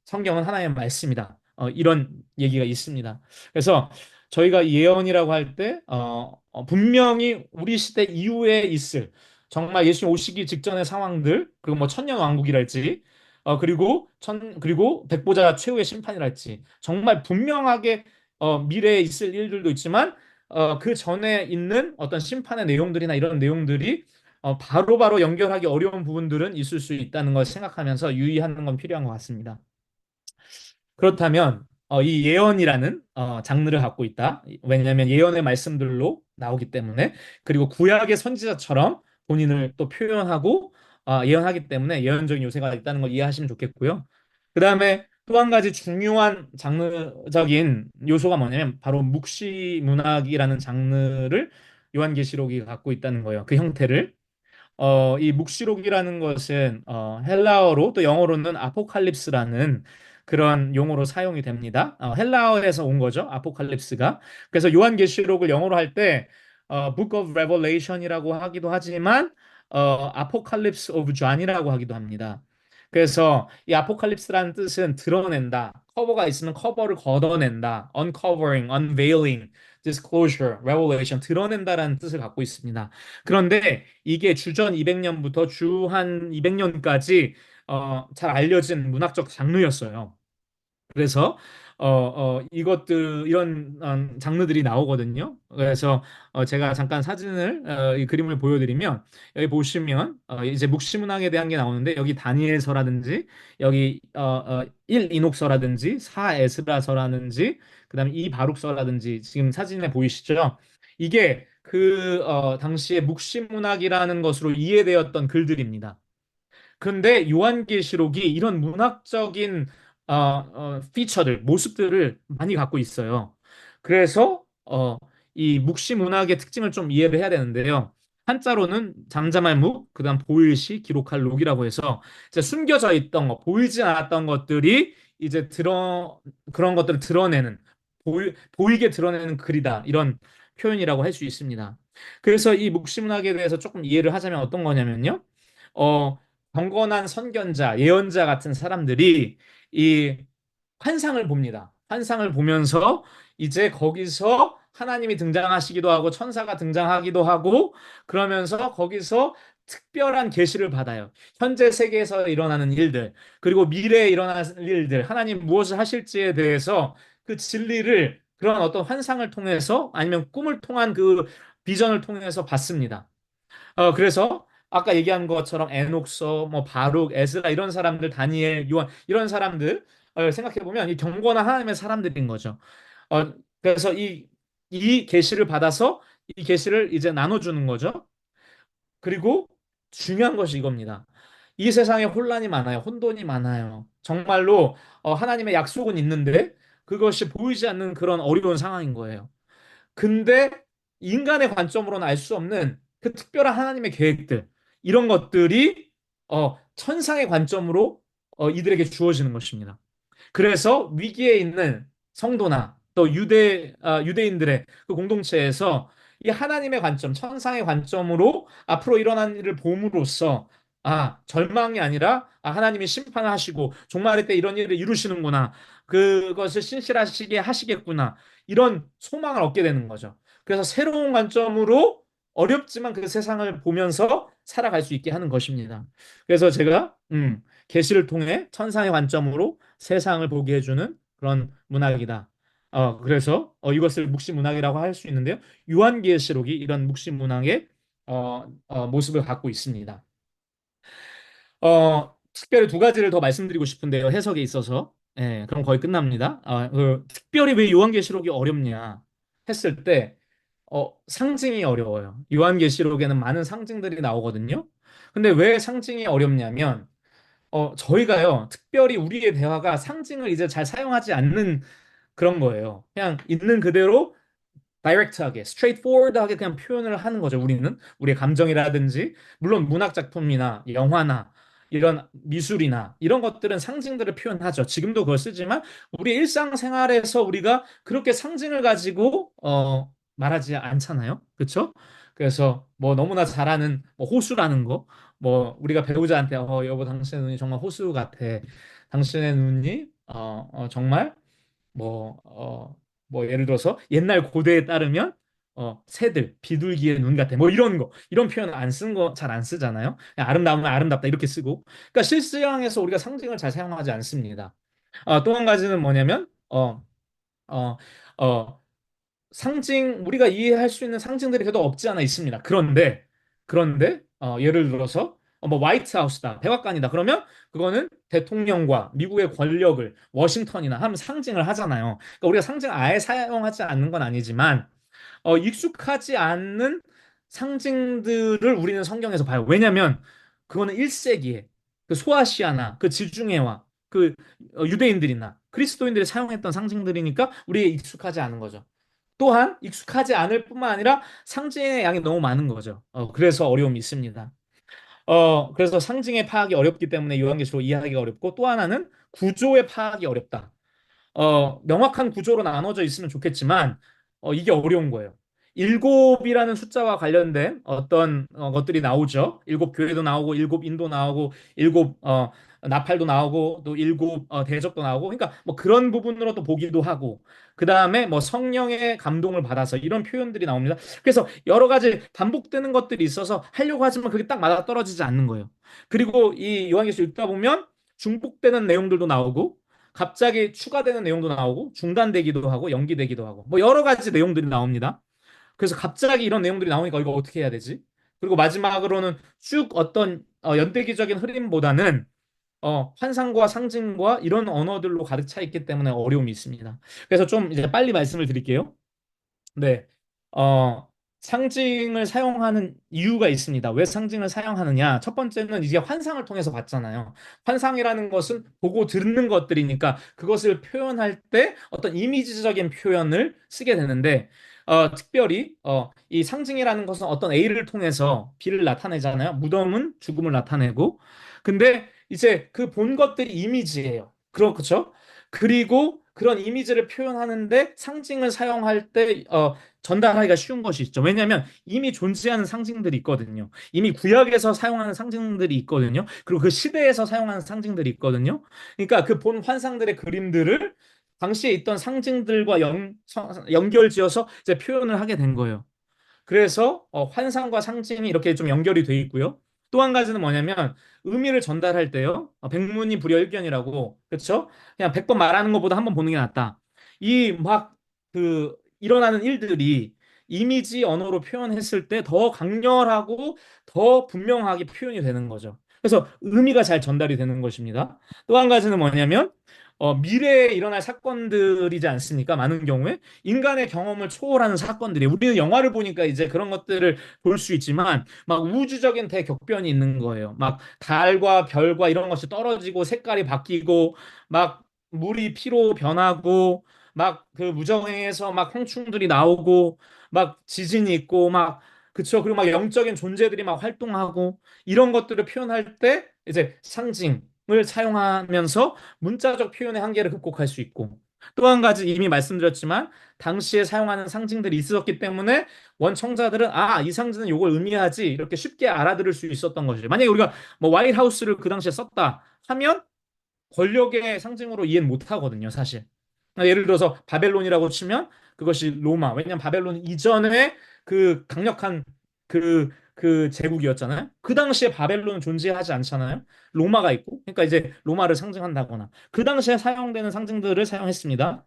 [SPEAKER 1] 성경은 하나님의 말씀이다. 이런 얘기가 있습니다. 그래서 저희가 이 예언이라고 할 때 분명히 우리 시대 이후에 있을 정말 예수님 오시기 직전의 상황들 그리고 뭐 천년 왕국이랄지 그리고 백보자 최후의 심판이랄지 정말 분명하게 미래에 있을 일들도 있지만 그 전에 있는 어떤 심판의 내용들이나 이런 내용들이 바로바로 연결하기 어려운 부분들은 있을 수 있다는 걸 생각하면서 유의하는 건 필요한 것 같습니다. 그렇다면 이 예언이라는 장르를 갖고 있다. 왜냐하면 예언의 말씀들로 나오기 때문에 그리고 구약의 선지자처럼 본인을 또 표현하고 예언하기 때문에 예언적인 요새가 있다는 걸 이해하시면 좋겠고요. 그다음에 또 한 가지 중요한 장르적인 요소가 뭐냐면 바로 묵시 문학이라는 장르를 요한계시록이 갖고 있다는 거예요. 그 형태를. 이 묵시록이라는 것은 헬라어로 또 영어로는 아포칼립스라는 그런 용어로 사용이 됩니다. 헬라어에서 온 거죠. 아포칼립스가. 그래서 요한계시록을 영어로 할 때 Book of Revelation이라고 하기도 하지만 Apocalypse of John이라고 하기도 합니다. 그래서 이 아포칼립스라는 뜻은 드러낸다. 커버가 있으면 커버를 걷어낸다. uncovering, unveiling, disclosure, revelation, 드러낸다라는 뜻을 갖고 있습니다. 그런데 이게 주전 200년부터 주 한 200년까지 잘 알려진 문학적 장르였어요. 그래서 이것들 이런 장르들이 나오거든요. 그래서 제가 잠깐 사진을 이 그림을 보여드리면 여기 보시면 이제 묵시문학에 대한 게 나오는데 여기 다니엘서라든지 여기 1 이녹서라든지 4 에스라서라든지 그다음에 2 바룩서라든지 지금 사진에 보이시죠? 이게 그 당시에 묵시문학이라는 것으로 이해되었던 글들입니다. 그런데 요한계시록이 이런 문학적인 피처들, 모습들을 많이 갖고 있어요. 그래서 이 묵시 문학의 특징을 좀 이해를 해야 되는데요. 한자로는 장자말묵, 그다음 보일시, 기록할 록이라고 해서 이제 숨겨져 있던 것, 보이지 않았던 것들이 이제 그런 것들을 드러내는 보이게 드러내는 글이다. 이런 표현이라고 할 수 있습니다. 그래서 이 묵시 문학에 대해서 조금 이해를 하자면 어떤 거냐면요. 어, 경건한 선견자, 예언자 같은 사람들이 이 환상을 봅니다. 환상을 보면서 이제 거기서 하나님이 등장하시기도 하고 천사가 등장하기도 하고 그러면서 거기서 특별한 계시를 받아요. 현재 세계에서 일어나는 일들, 그리고 미래에 일어날 일들, 하나님 무엇을 하실지에 대해서 그 진리를 그런 어떤 환상을 통해서 아니면 꿈을 통한 그 비전을 통해서 받습니다. 그래서 아까 얘기한 것처럼 에녹서, 뭐 바룩, 에스라 이런 사람들, 다니엘, 요한 이런 사람들 생각해 보면 이 경건한 하나님의 사람들인 거죠. 그래서 이 계시를 받아서 이 계시를 이제 나눠주는 거죠. 그리고 중요한 것이 이겁니다. 이 세상에 혼란이 많아요. 혼돈이 많아요. 정말로 하나님의 약속은 있는데 그것이 보이지 않는 그런 어려운 상황인 거예요. 근데 인간의 관점으로는 알 수 없는 그 특별한 하나님의 계획들, 이런 것들이 천상의 관점으로 이들에게 주어지는 것입니다. 그래서 위기에 있는 성도나 또 유대인들의 그 공동체에서 이 하나님의 관점, 천상의 관점으로 앞으로 일어난 일을 봄으로써 절망이 아니라 하나님이 심판을 하시고 종말의 때 이런 일을 이루시는구나. 그것을 신실하시게 하시겠구나. 이런 소망을 얻게 되는 거죠. 그래서 새로운 관점으로 어렵지만 그 세상을 보면서 살아갈 수 있게 하는 것입니다. 그래서 제가 계시를 통해 천상의 관점으로 세상을 보게 해주는 그런 문학이다. 그래서 이것을 묵시 문학이라고 할 수 있는데요. 요한계시록이 이런 묵시 문학의 모습을 갖고 있습니다. 특별히 두 가지를 더 말씀드리고 싶은데요. 해석에 있어서. 예, 그럼 거의 끝납니다. 특별히 왜 요한계시록이 어렵냐 했을 때 상징이 어려워요. 요한계시록에는 많은 상징들이 나오거든요. 근데 왜 상징이 어렵냐면 저희가요, 특별히 우리의 대화가 상징을 이제 잘 사용하지 않는 그런 거예요. 그냥 있는 그대로 다이렉트하게, 스트레이트포워드하게 그냥 표현을 하는 거죠. 우리는 우리의 감정이라든지 물론 문학 작품이나 영화나 이런 미술이나 이런 것들은 상징들을 표현하죠. 지금도 그걸 쓰지만 우리 일상생활에서 우리가 그렇게 상징을 가지고 말하지 않잖아요. 그렇죠? 그래서 뭐 너무나 잘하는 뭐 호수라는 거, 뭐 우리가 배우자한테 여보 당신의 눈이 정말 호수 같아. 당신의 눈이 정말 뭐, 뭐 예를 들어서 옛날 고대에 따르면 새들, 비둘기의 눈 같아. 뭐 이런 거, 이런 표현 안 쓴 거 잘 안 쓰잖아요. 그냥 아름다우면 아름답다 이렇게 쓰고. 그러니까 실생활에서 우리가 상징을 잘 사용하지 않습니다. 또 한 가지는 뭐냐면 어, 어, 우리가 이해할 수 있는 상징들이 그래도 없지 않아 있습니다. 그런데 예를 들어서 뭐 화이트 하우스다, 백악관이다. 그러면 그거는 대통령과 미국의 권력을 워싱턴이나 하면 상징을 하잖아요. 그러니까 우리가 상징 아예 사용하지 않는 건 아니지만 익숙하지 않는 상징들을 우리는 성경에서 봐요. 왜냐하면 그거는 1세기에 그 소아시아나 그 지중해와 그 유대인들이나 그리스도인들이 사용했던 상징들이니까 우리에 익숙하지 않은 거죠. 또한 익숙하지 않을 뿐만 아니라 상징의 양이 너무 많은 거죠. 그래서 어려움이 있습니다. 그래서 상징의 파악이 어렵기 때문에 요한계시록 이해하기가 어렵고 또 하나는 구조의 파악이 어렵다. 명확한 구조로 나눠져 있으면 좋겠지만 이게 어려운 거예요. 일곱이라는 숫자와 관련된 어떤 것들이 나오죠. 일곱 교회도 나오고, 일곱 인도 나오고, 일곱 나팔도 나오고, 또 일곱 대적도 나오고, 그러니까 뭐 그런 부분으로 또 보기도 하고, 그 다음에 뭐 성령의 감동을 받아서 이런 표현들이 나옵니다. 그래서 여러 가지 반복되는 것들이 있어서 하려고 하지만 그게 딱 맞아 떨어지지 않는 거예요. 그리고 이 요한계시록 읽다 보면 중복되는 내용들도 나오고, 갑자기 추가되는 내용도 나오고 중단되기도 하고 연기되기도 하고 뭐 여러 가지 내용들이 나옵니다. 그래서 갑자기 이런 내용들이 나오니까 이거 어떻게 해야 되지? 그리고 마지막으로는 쭉 어떤 연대기적인 흐름보다는 환상과 상징과 이런 언어들로 가득 차 있기 때문에 어려움이 있습니다. 그래서 좀 이제 빨리 말씀을 드릴게요. 네. 어, 상징을 사용하는 이유가 있습니다. 왜 상징을 사용하느냐? 첫 번째는 이제 환상을 통해서 봤잖아요. 환상이라는 것은 보고 듣는 것들이니까 그것을 표현할 때 어떤 이미지적인 표현을 쓰게 되는데, 특별히 이 상징이라는 것은 어떤 A를 통해서 B를 나타내잖아요. 무덤은 죽음을 나타내고, 근데 이제 그 본 것들이 이미지예요. 그렇죠? 그리고 그런 이미지를 표현하는데 상징을 사용할 때 전달하기가 쉬운 것이 있죠. 왜냐하면 이미 존재하는 상징들이 있거든요. 이미 구약에서 사용하는 상징들이 있거든요. 그리고 그 시대에서 사용하는 상징들이 있거든요. 그러니까 그 본 환상들의 그림들을 당시에 있던 상징들과 연결지어서 이제 표현을 하게 된 거예요. 그래서 환상과 상징이 이렇게 좀 연결이 돼 있고요. 또 한 가지는 뭐냐면 의미를 전달할 때요. 백문이 불여일견이라고 그렇죠? 그냥 100번 말하는 것보다 한 번 보는 게 낫다. 이 막 그 일어나는 일들이 이미지 언어로 표현했을 때 더 강렬하고 더 분명하게 표현이 되는 거죠. 그래서 의미가 잘 전달이 되는 것입니다. 또 한 가지는 뭐냐면 미래에 일어날 사건들이지 않습니까? 많은 경우에 인간의 경험을 초월하는 사건들이 우리는 영화를 보니까 이제 그런 것들을 볼 수 있지만 막 우주적인 대격변이 있는 거예요. 막 달과 별과 이런 것이 떨어지고 색깔이 바뀌고 막 물이 피로 변하고 막 그 무정행에서 막 홍충들이 나오고 막 지진이 있고 막 그쵸. 그리고 막 영적인 존재들이 막 활동하고 이런 것들을 표현할 때 이제 상징을 사용하면서 문자적 표현의 한계를 극복할 수 있고 또 한 가지 이미 말씀드렸지만 당시에 사용하는 상징들이 있었기 때문에 원청자들은 이 상징은 이걸 의미하지 이렇게 쉽게 알아들을 수 있었던 것이죠. 만약에 우리가 뭐 화이트하우스를 그 당시에 썼다 하면 권력의 상징으로 이해는 못 하거든요, 사실. 예를 들어서 바벨론이라고 치면 그것이 로마. 왜냐하면 바벨론 이전에 그 강력한 그 제국이었잖아요. 그 당시에 바벨론은 존재하지 않잖아요. 로마가 있고. 그러니까 이제 로마를 상징한다거나. 그 당시에 사용되는 상징들을 사용했습니다.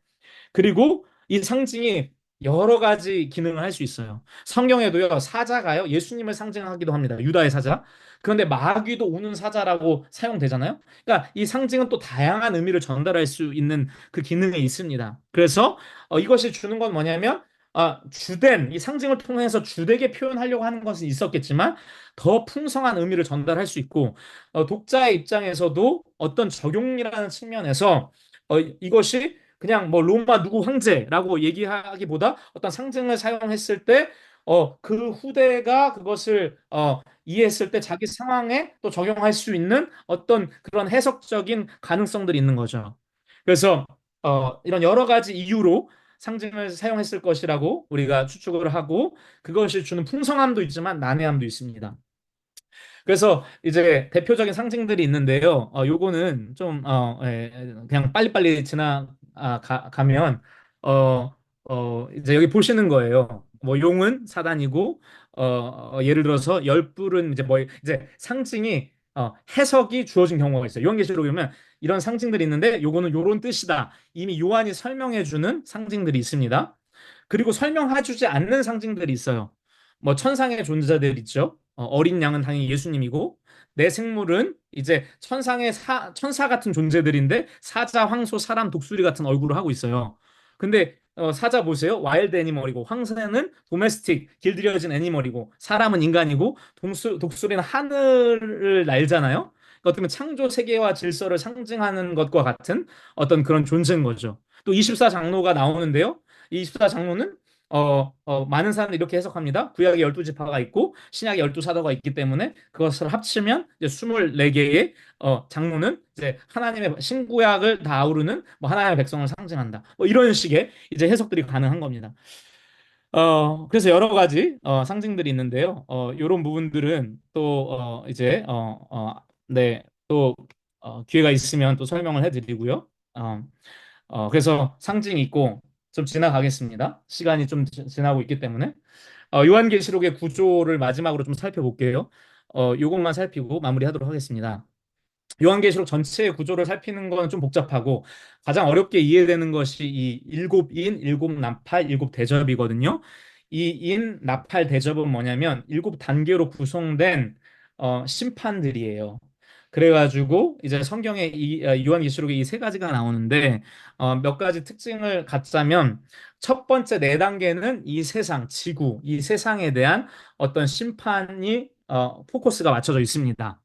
[SPEAKER 1] 그리고 이 상징이 여러 가지 기능을 할 수 있어요. 성경에도요, 사자가요, 예수님을 상징하기도 합니다. 유다의 사자. 그런데 마귀도 오는 사자라고 사용되잖아요. 그러니까 이 상징은 또 다양한 의미를 전달할 수 있는 그 기능이 있습니다. 그래서 이것이 주는 건 뭐냐면, 주된, 이 상징을 통해서 주되게 표현하려고 하는 것은 있었겠지만, 더 풍성한 의미를 전달할 수 있고, 독자의 입장에서도 어떤 적용이라는 측면에서 이것이 그냥 뭐 로마 누구 황제라고 얘기하기보다 어떤 상징을 사용했을 때 그 후대가 그것을 이해했을 때 자기 상황에 또 적용할 수 있는 어떤 그런 해석적인 가능성들이 있는 거죠. 그래서 이런 여러 가지 이유로 상징을 사용했을 것이라고 우리가 추측을 하고 그것이 주는 풍성함도 있지만 난해함도 있습니다. 그래서 이제 대표적인 상징들이 있는데요. 요거는 좀 그냥 빨리빨리 가면 이제 여기 보시는 거예요. 뭐 용은 사단이고 예를 들어서 열불은 이제 뭐 이제 상징이 해석이 주어진 경우가 있어요. 요한계시록에 보면 이런 상징들이 있는데 요거는 요런 뜻이다. 이미 요한이 설명해 주는 상징들이 있습니다. 그리고 설명해주지 않는 상징들이 있어요. 뭐 천상의 존재들 있죠. 어린 양은 당연히 예수님이고 내 생물은 이제 천사 같은 존재들인데 사자, 황소, 사람, 독수리 같은 얼굴을 하고 있어요. 근데 사자 보세요. 와일드 애니멀이고 황새는 도메스틱 길들여진 애니멀이고 사람은 인간이고 독수리는 하늘을 날잖아요. 어떻게 보면 창조 세계와 질서를 상징하는 것과 같은 어떤 그런 존재인 거죠. 또 24장로가 나오는데요. 이 24장로는 많은 사람들이 이렇게 해석합니다. 구약에 12지파가 있고 신약에 12사도가 있기 때문에 그것을 합치면 이제 24개의 장로는 이제 하나님의 신구약을 다 아우르는 뭐 하나님의 백성을 상징한다. 뭐 이런 식의 이제 해석들이 가능한 겁니다. 그래서 여러 가지 상징들이 있는데요. 이런 부분들은 또 네, 또 기회가 있으면 또 설명을 해드리고요. 그래서 상징이 있고 좀 지나가겠습니다. 시간이 좀 지나고 있기 때문에 요한계시록의 구조를 마지막으로 좀 살펴볼게요. 요것만 살피고 마무리하도록 하겠습니다. 요한계시록 전체의 구조를 살피는 건 좀 복잡하고 가장 어렵게 이해되는 것이 이 일곱 인, 일곱 나팔, 일곱 대접이거든요. 이 인, 나팔, 대접은 뭐냐면 일곱 단계로 구성된 심판들이에요. 그래가지고 이제 성경에 이 요한계시록에 이 세 가지가 나오는데 몇 가지 특징을 갖자면 첫 번째 네 단계는 이 세상, 지구, 이 세상에 대한 어떤 심판이 포커스가 맞춰져 있습니다.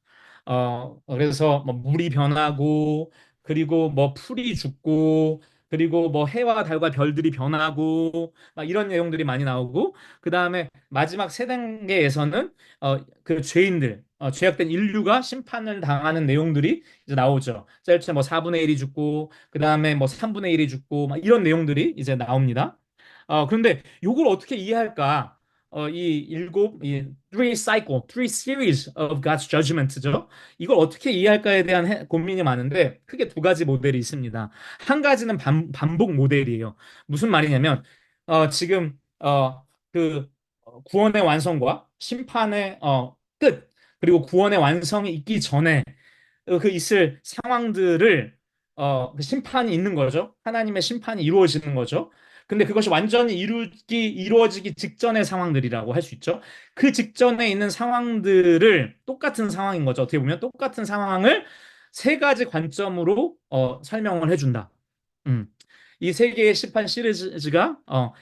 [SPEAKER 1] 그래서 뭐 물이 변하고 그리고 뭐 풀이 죽고 그리고 뭐 해와 달과 별들이 변하고 막 이런 내용들이 많이 나오고 그 다음에 마지막 세 단계에서는 그 죄인들 죄악된 인류가 심판을 당하는 내용들이 이제 나오죠. 셀체 뭐 4분의 1이 죽고 그 다음에 뭐 3분의 1이 죽고 막 이런 내용들이 이제 나옵니다. 그런데 이걸 어떻게 이해할까? 이 일곱 이 three cycle, three series of God's judgments죠. 이걸 어떻게 이해할까에 대한 고민이 많은데 크게 두 가지 모델이 있습니다. 한 가지는 반복 모델이에요. 무슨 말이냐면 지금 그 구원의 완성과 심판의 끝 그리고 구원의 완성이 있기 전에 그 있을 상황들을 그 심판이 있는 거죠. 하나님의 심판이 이루어지는 거죠. 근데 그것이 완전히 이루어지기 직전의 상황들이라고 할 수 있죠. 그 직전에 있는 상황들을 똑같은 상황인 거죠. 어떻게 보면 똑같은 상황을 세 가지 관점으로 설명을 해준다. 음. 이 세 개의 심판 시리즈가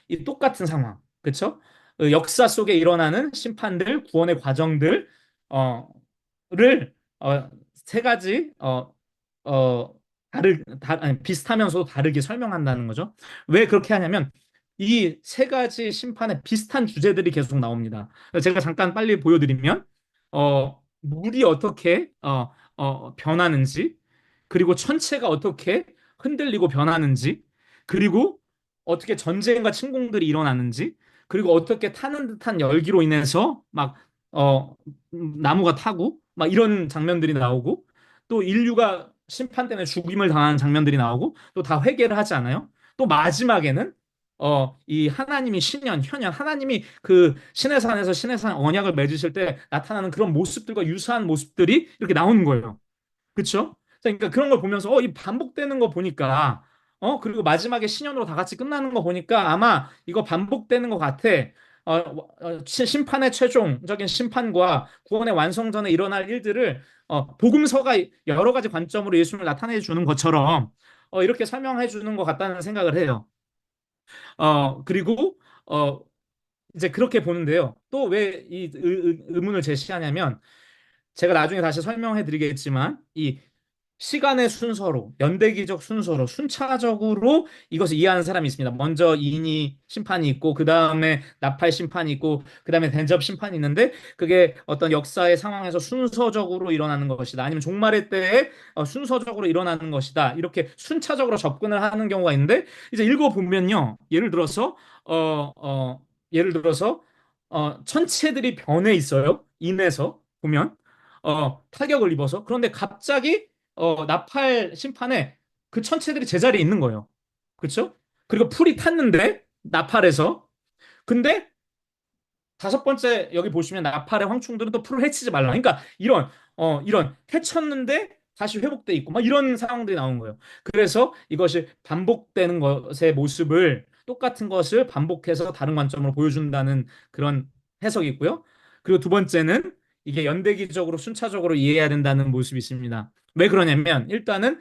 [SPEAKER 1] 이 똑같은 상황, 그렇죠? 역사 속에 일어나는 심판들, 구원의 과정들, 를 세 가지 아니, 비슷하면서도 다르게 설명한다는 거죠. 왜 그렇게 하냐면 이 세 가지 심판에 비슷한 주제들이 계속 나옵니다. 제가 잠깐 빨리 보여드리면 물이 어떻게 변하는지 그리고 천체가 어떻게 흔들리고 변하는지 그리고 어떻게 전쟁과 침공들이 일어나는지 그리고 어떻게 타는 듯한 열기로 인해서 막 나무가 타고 막 이런 장면들이 나오고 또 인류가 심판 때문에 죽임을 당하는 장면들이 나오고 또 다 회개를 하지 않아요? 또 마지막에는 이 하나님이 신년, 현현, 하나님이 그 시내산에서 시내산 언약을 맺으실 때 나타나는 그런 모습들과 유사한 모습들이 이렇게 나오는 거예요. 그렇죠? 그러니까 그런 걸 보면서 이 반복되는 거 보니까 그리고 마지막에 신년으로 다 같이 끝나는 거 보니까 아마 이거 반복되는 것 같아. 심판의 최종적인 심판과 구원의 완성 전에 일어날 일들을 복음서가 여러 가지 관점으로 예수님을 나타내 주는 것처럼 이렇게 설명해 주는 것 같다는 생각을 해요. 그리고 이제 그렇게 보는데요. 또 왜 이 의문을 제시하냐면 제가 나중에 다시 설명해 드리겠지만 이 시간의 순서로 연대기적 순서로 순차적으로 이것을 이해하는 사람이 있습니다. 먼저 인이 심판이 있고 그 다음에 나팔 심판이 있고 그 다음에 대접 심판이 있는데 그게 어떤 역사의 상황에서 순서적으로 일어나는 것이다. 아니면 종말의 때에 순서적으로 일어나는 것이다. 이렇게 순차적으로 접근을 하는 경우가 있는데 이제 읽어보면요. 예를 들어서 천체들이 변해 있어요. 인에서 보면 타격을 입어서 그런데 갑자기 나팔 심판에 그 천체들이 제자리에 있는 거예요. 그렇죠? 그리고 풀이 탔는데 나팔에서 근데 다섯 번째 여기 보시면 나팔의 황충들은 또 풀을 해치지 말라. 그러니까 이런 해쳤는데 다시 회복돼 있고 막 이런 상황들이 나온 거예요. 그래서 이것이 반복되는 것의 모습을 똑같은 것을 반복해서 다른 관점으로 보여준다는 그런 해석이 있고요. 그리고 두 번째는 이게 연대기적으로 순차적으로 이해해야 된다는 모습이 있습니다. 왜 그러냐면 일단은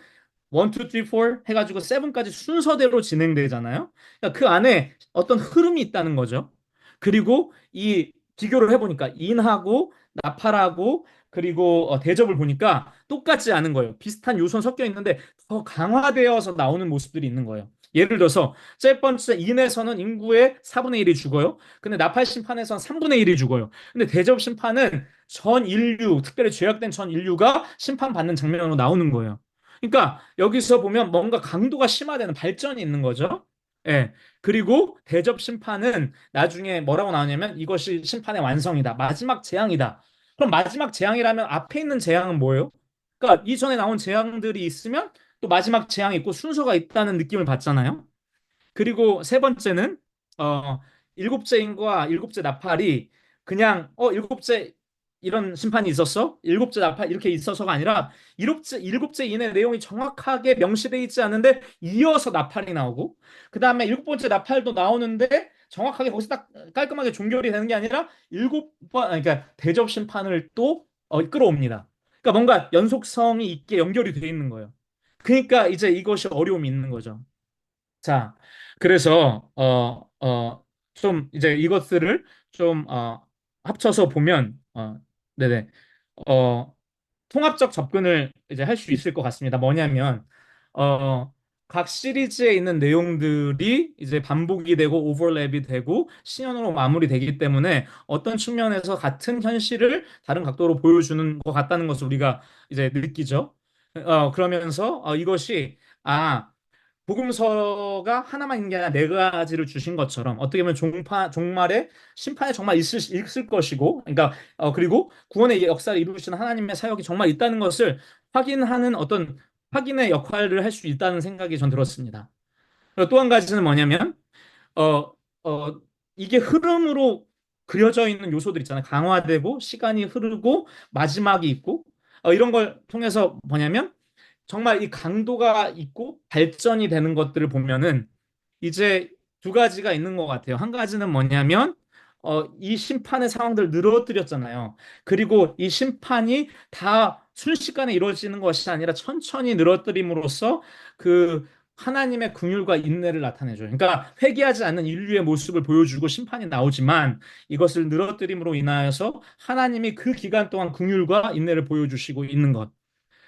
[SPEAKER 1] 1, 2, 3, 4 해가지고 7까지 순서대로 진행되잖아요. 그러니까 그 안에 어떤 흐름이 있다는 거죠. 그리고 이 비교를 해보니까 인하고 나팔하고 그리고 대접을 보니까 똑같지 않은 거예요. 비슷한 요소는 섞여 있는데 더 강화되어서 나오는 모습들이 있는 거예요. 예를 들어서 첫 번째 인에서는 인구의 4분의 1이 죽어요. 근데 나팔 심판에서는 3분의 1이 죽어요. 근데 대접 심판은 전 인류, 특별히 죄악된 전 인류가 심판받는 장면으로 나오는 거예요. 그러니까 여기서 보면 뭔가 강도가 심화되는 발전이 있는 거죠. 예. 그리고 대접 심판은 나중에 뭐라고 나오냐면 이것이 심판의 완성이다. 마지막 재앙이다. 그럼 마지막 재앙이라면 앞에 있는 재앙은 뭐예요? 그러니까 이전에 나온 재앙들이 있으면 또 마지막 재앙이 있고 순서가 있다는 느낌을 받잖아요. 그리고 세 번째는 어 일곱째 인과 일곱째 나팔이 그냥 일곱째 이런 심판이 있었어? 일곱째 나팔 이렇게 있어서가 아니라 일곱째 인의 내용이 정확하게 명시되어 있지 않은데 이어서 나팔이 나오고 그다음에 일곱 번째 나팔도 나오는데 정확하게 거기서 딱 깔끔하게 종결이 되는 게 아니라 일곱 번 그러니까 대접 심판을 또 끌어옵니다. 그러니까 뭔가 연속성이 있게 연결이 되어 있는 거예요. 그러니까 이제 이것이 어려움이 있는 거죠. 자, 그래서 좀 이제 이것들을 좀 합쳐서 보면 네네 어, 통합적 접근을 이제 할 수 있을 것 같습니다. 뭐냐면 어, 각 시리즈에 있는 내용들이 이제 반복이 되고 오버랩이 되고 신현으로 마무리되기 때문에 어떤 측면에서 같은 현실을 다른 각도로 보여주는 것 같다는 것을 우리가 이제 느끼죠. 그러면서 이것이 복음서가 하나만 있는 게 아니라 네 가지를 주신 것처럼 어떻게 보면 종말에 심판에 정말 있을 것이고, 그러니까 그리고 구원의 역사를 이루시는 하나님의 사역이 정말 있다는 것을 확인하는 어떤 확인의 역할을 할 수 있다는 생각이 전 들었습니다. 그리고 또 한 가지는 뭐냐면 어, 어, 이게 흐름으로 그려져 있는 요소들 있잖아요. 강화되고 시간이 흐르고 마지막이 있고 이런 걸 통해서 뭐냐면 정말 이 강도가 있고 발전이 되는 것들을 보면은 이제 두 가지가 있는 것 같아요. 한 가지는 뭐냐면 이 심판의 상황들을 늘어뜨렸잖아요. 그리고 이 심판이 다 순식간에 이루어지는 것이 아니라 천천히 늘어뜨림으로써 그 하나님의 긍휼과 인내를 나타내줘요. 그러니까 회개하지 않는 인류의 모습을 보여주고 심판이 나오지만 이것을 늘어뜨림으로 인하여서 하나님이 그 기간 동안 긍휼과 인내를 보여주시고 있는 것.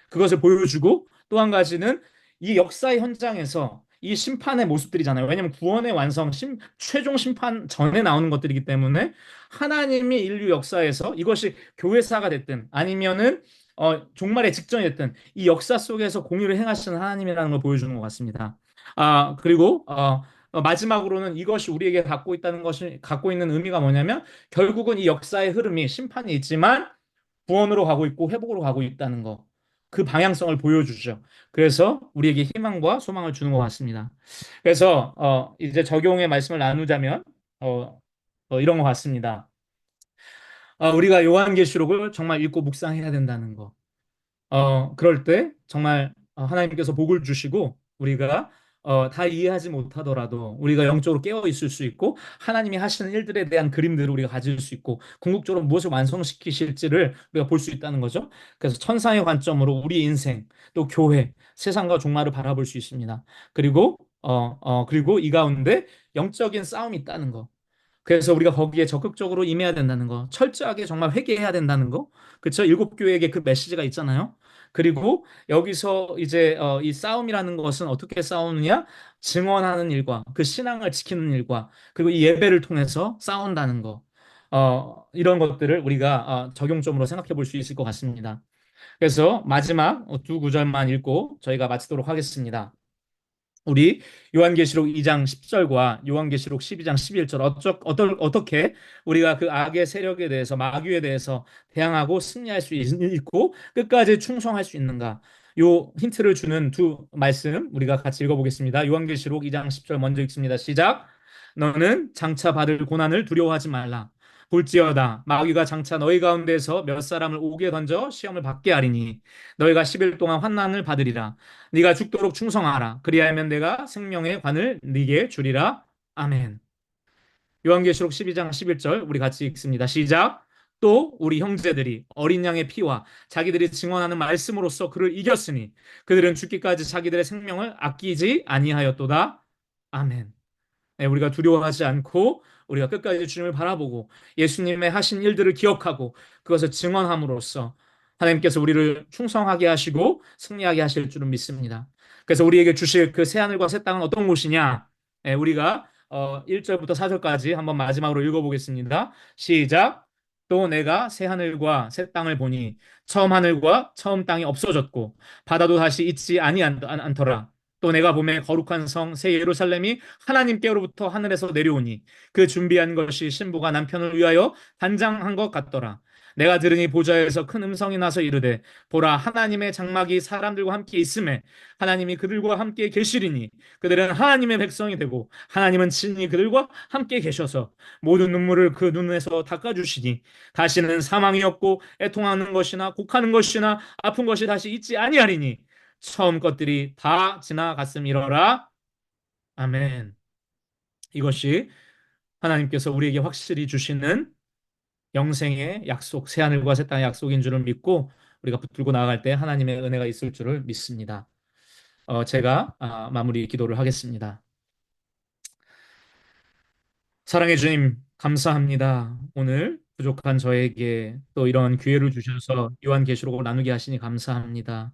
[SPEAKER 1] 그것을 보여주고 또 한 가지는 이 역사의 현장에서 이 심판의 모습들이잖아요. 왜냐하면 구원의 완성, 최종 심판 전에 나오는 것들이기 때문에 하나님이 인류 역사에서 이것이 교회사가 됐든 아니면은 종말의 직전이 됐든 이 역사 속에서 공의를 행하시는 하나님이라는 걸 보여주는 것 같습니다. 그리고 마지막으로는 이것이 우리에게 갖고 있는 의미가 뭐냐면 결국은 이 역사의 흐름이 심판이 있지만 구원으로 가고 있고 회복으로 가고 있다는 거. 그 방향성을 보여주죠. 그래서 우리에게 희망과 소망을 주는 것 같습니다. 그래서 이제 적용의 말씀을 나누자면 이런 것 같습니다. 우리가 요한계시록을 정말 읽고 묵상해야 된다는 거. 그럴 때 정말 하나님께서 복을 주시고 우리가 다 이해하지 못하더라도 우리가 영적으로 깨어 있을 수 있고 하나님이 하시는 일들에 대한 그림들을 우리가 가질 수 있고 궁극적으로 무엇을 완성시키실지를 우리가 볼 수 있다는 거죠. 그래서 천상의 관점으로 우리 인생 또 교회 세상과 종말을 바라볼 수 있습니다. 그리고 이 가운데 영적인 싸움이 있다는 거. 그래서 우리가 거기에 적극적으로 임해야 된다는 거, 철저하게 정말 회개해야 된다는 거, 그렇죠? 일곱 교회에게 그 메시지가 있잖아요. 그리고 여기서 이제 이 싸움이라는 것은 어떻게 싸우느냐? 증언하는 일과 그 신앙을 지키는 일과 그리고 이 예배를 통해서 싸운다는 거, 이런 것들을 우리가 적용점으로 생각해 볼 수 있을 것 같습니다. 그래서 마지막 두 구절만 읽고 저희가 마치도록 하겠습니다. 우리 요한계시록 2장 10절과 요한계시록 12장 11절 어떻게 우리가 그 악의 세력에 대해서 마귀에 대해서 대항하고 승리할 수 있고 끝까지 충성할 수 있는가? 요 힌트를 주는 두 말씀 우리가 같이 읽어보겠습니다. 요한계시록 2장 10절 먼저 읽습니다. 시작. 너는 장차 받을 고난을 두려워하지 말라. 볼지어다 마귀가 장차 너희 가운데서 몇 사람을 옥에 던져 시험을 받게 하리니 너희가 10일 동안 환난을 받으리라. 네가 죽도록 충성하라. 그리하면 내가 생명의 관을 네게 주리라. 아멘. 요한계시록 12장 11절 우리 같이 읽습니다. 시작. 또 우리 형제들이 어린 양의 피와 자기들이 증언하는 말씀으로써 그를 이겼으니 그들은 죽기까지 자기들의 생명을 아끼지 아니하였도다. 아멘. 네, 우리가 두려워하지 않고 우리가 끝까지 주님을 바라보고 예수님의 하신 일들을 기억하고 그것을 증언함으로써 하나님께서 우리를 충성하게 하시고 승리하게 하실 줄은 믿습니다. 그래서 우리에게 주실 그 새하늘과 새 땅은 어떤 곳이냐? 우리가 1절부터 4절까지 한번 마지막으로 읽어보겠습니다. 시작. 또 내가 새 하늘과 새 땅을 보니 처음 하늘과 처음 땅이 없어졌고 바다도 다시 있지 않더라. 또 내가 보매 거룩한 성 새 예루살렘이 하나님께로부터 하늘에서 내려오니 그 준비한 것이 신부가 남편을 위하여 단장한 것 같더라. 내가 들으니 보좌에서 큰 음성이 나서 이르되 보라 하나님의 장막이 사람들과 함께 있음에 하나님이 그들과 함께 계시리니 그들은 하나님의 백성이 되고 하나님은 친히 그들과 함께 계셔서 모든 눈물을 그 눈에서 닦아주시니 다시는 사망이 없고 애통하는 것이나 곡하는 것이나 아픈 것이 다시 있지 아니하리니 처음 것들이 다 지나갔음이러라. 아멘. 이것이 하나님께서 우리에게 확실히 주시는 영생의 약속, 새하늘과 새 땅의 약속인 줄을 믿고 우리가 붙들고 나아갈 때 하나님의 은혜가 있을 줄을 믿습니다. 제가 마무리 기도를 하겠습니다. 사랑해 주님, 감사합니다. 오늘 부족한 저에게 또 이런 기회를 주셔서 요한계시록을 나누게 하시니 감사합니다.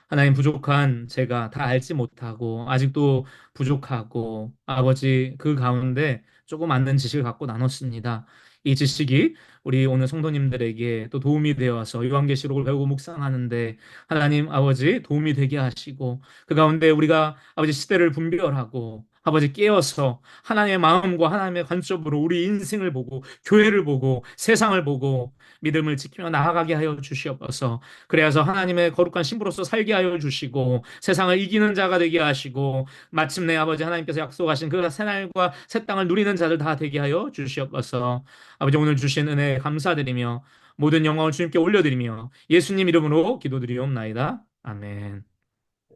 [SPEAKER 1] 하나님 부족한 제가 다 알지 못하고 아직도 부족하고 아버지 그 가운데 조금 안 된 지식을 갖고 나눴습니다. 이 지식이 우리 오늘 성도님들에게 또 도움이 되어서 요한계시록을 배우고 묵상하는데 하나님 아버지 도움이 되게 하시고 그 가운데 우리가 아버지 시대를 분별하고 아버지 깨어서 하나님의 마음과 하나님의 관점으로 우리 인생을 보고 교회를 보고 세상을 보고 믿음을 지키며 나아가게 하여 주시옵소서. 그래서 하나님의 거룩한 신부로서 살게 하여 주시고 세상을 이기는 자가 되게 하시고 마침내 아버지 하나님께서 약속하신 그 새날과 새 땅을 누리는 자들 다 되게 하여 주시옵소서. 아버지 오늘 주신 은혜 감사드리며 모든 영광을 주님께 올려드리며 예수님 이름으로 기도드리옵나이다. 아멘.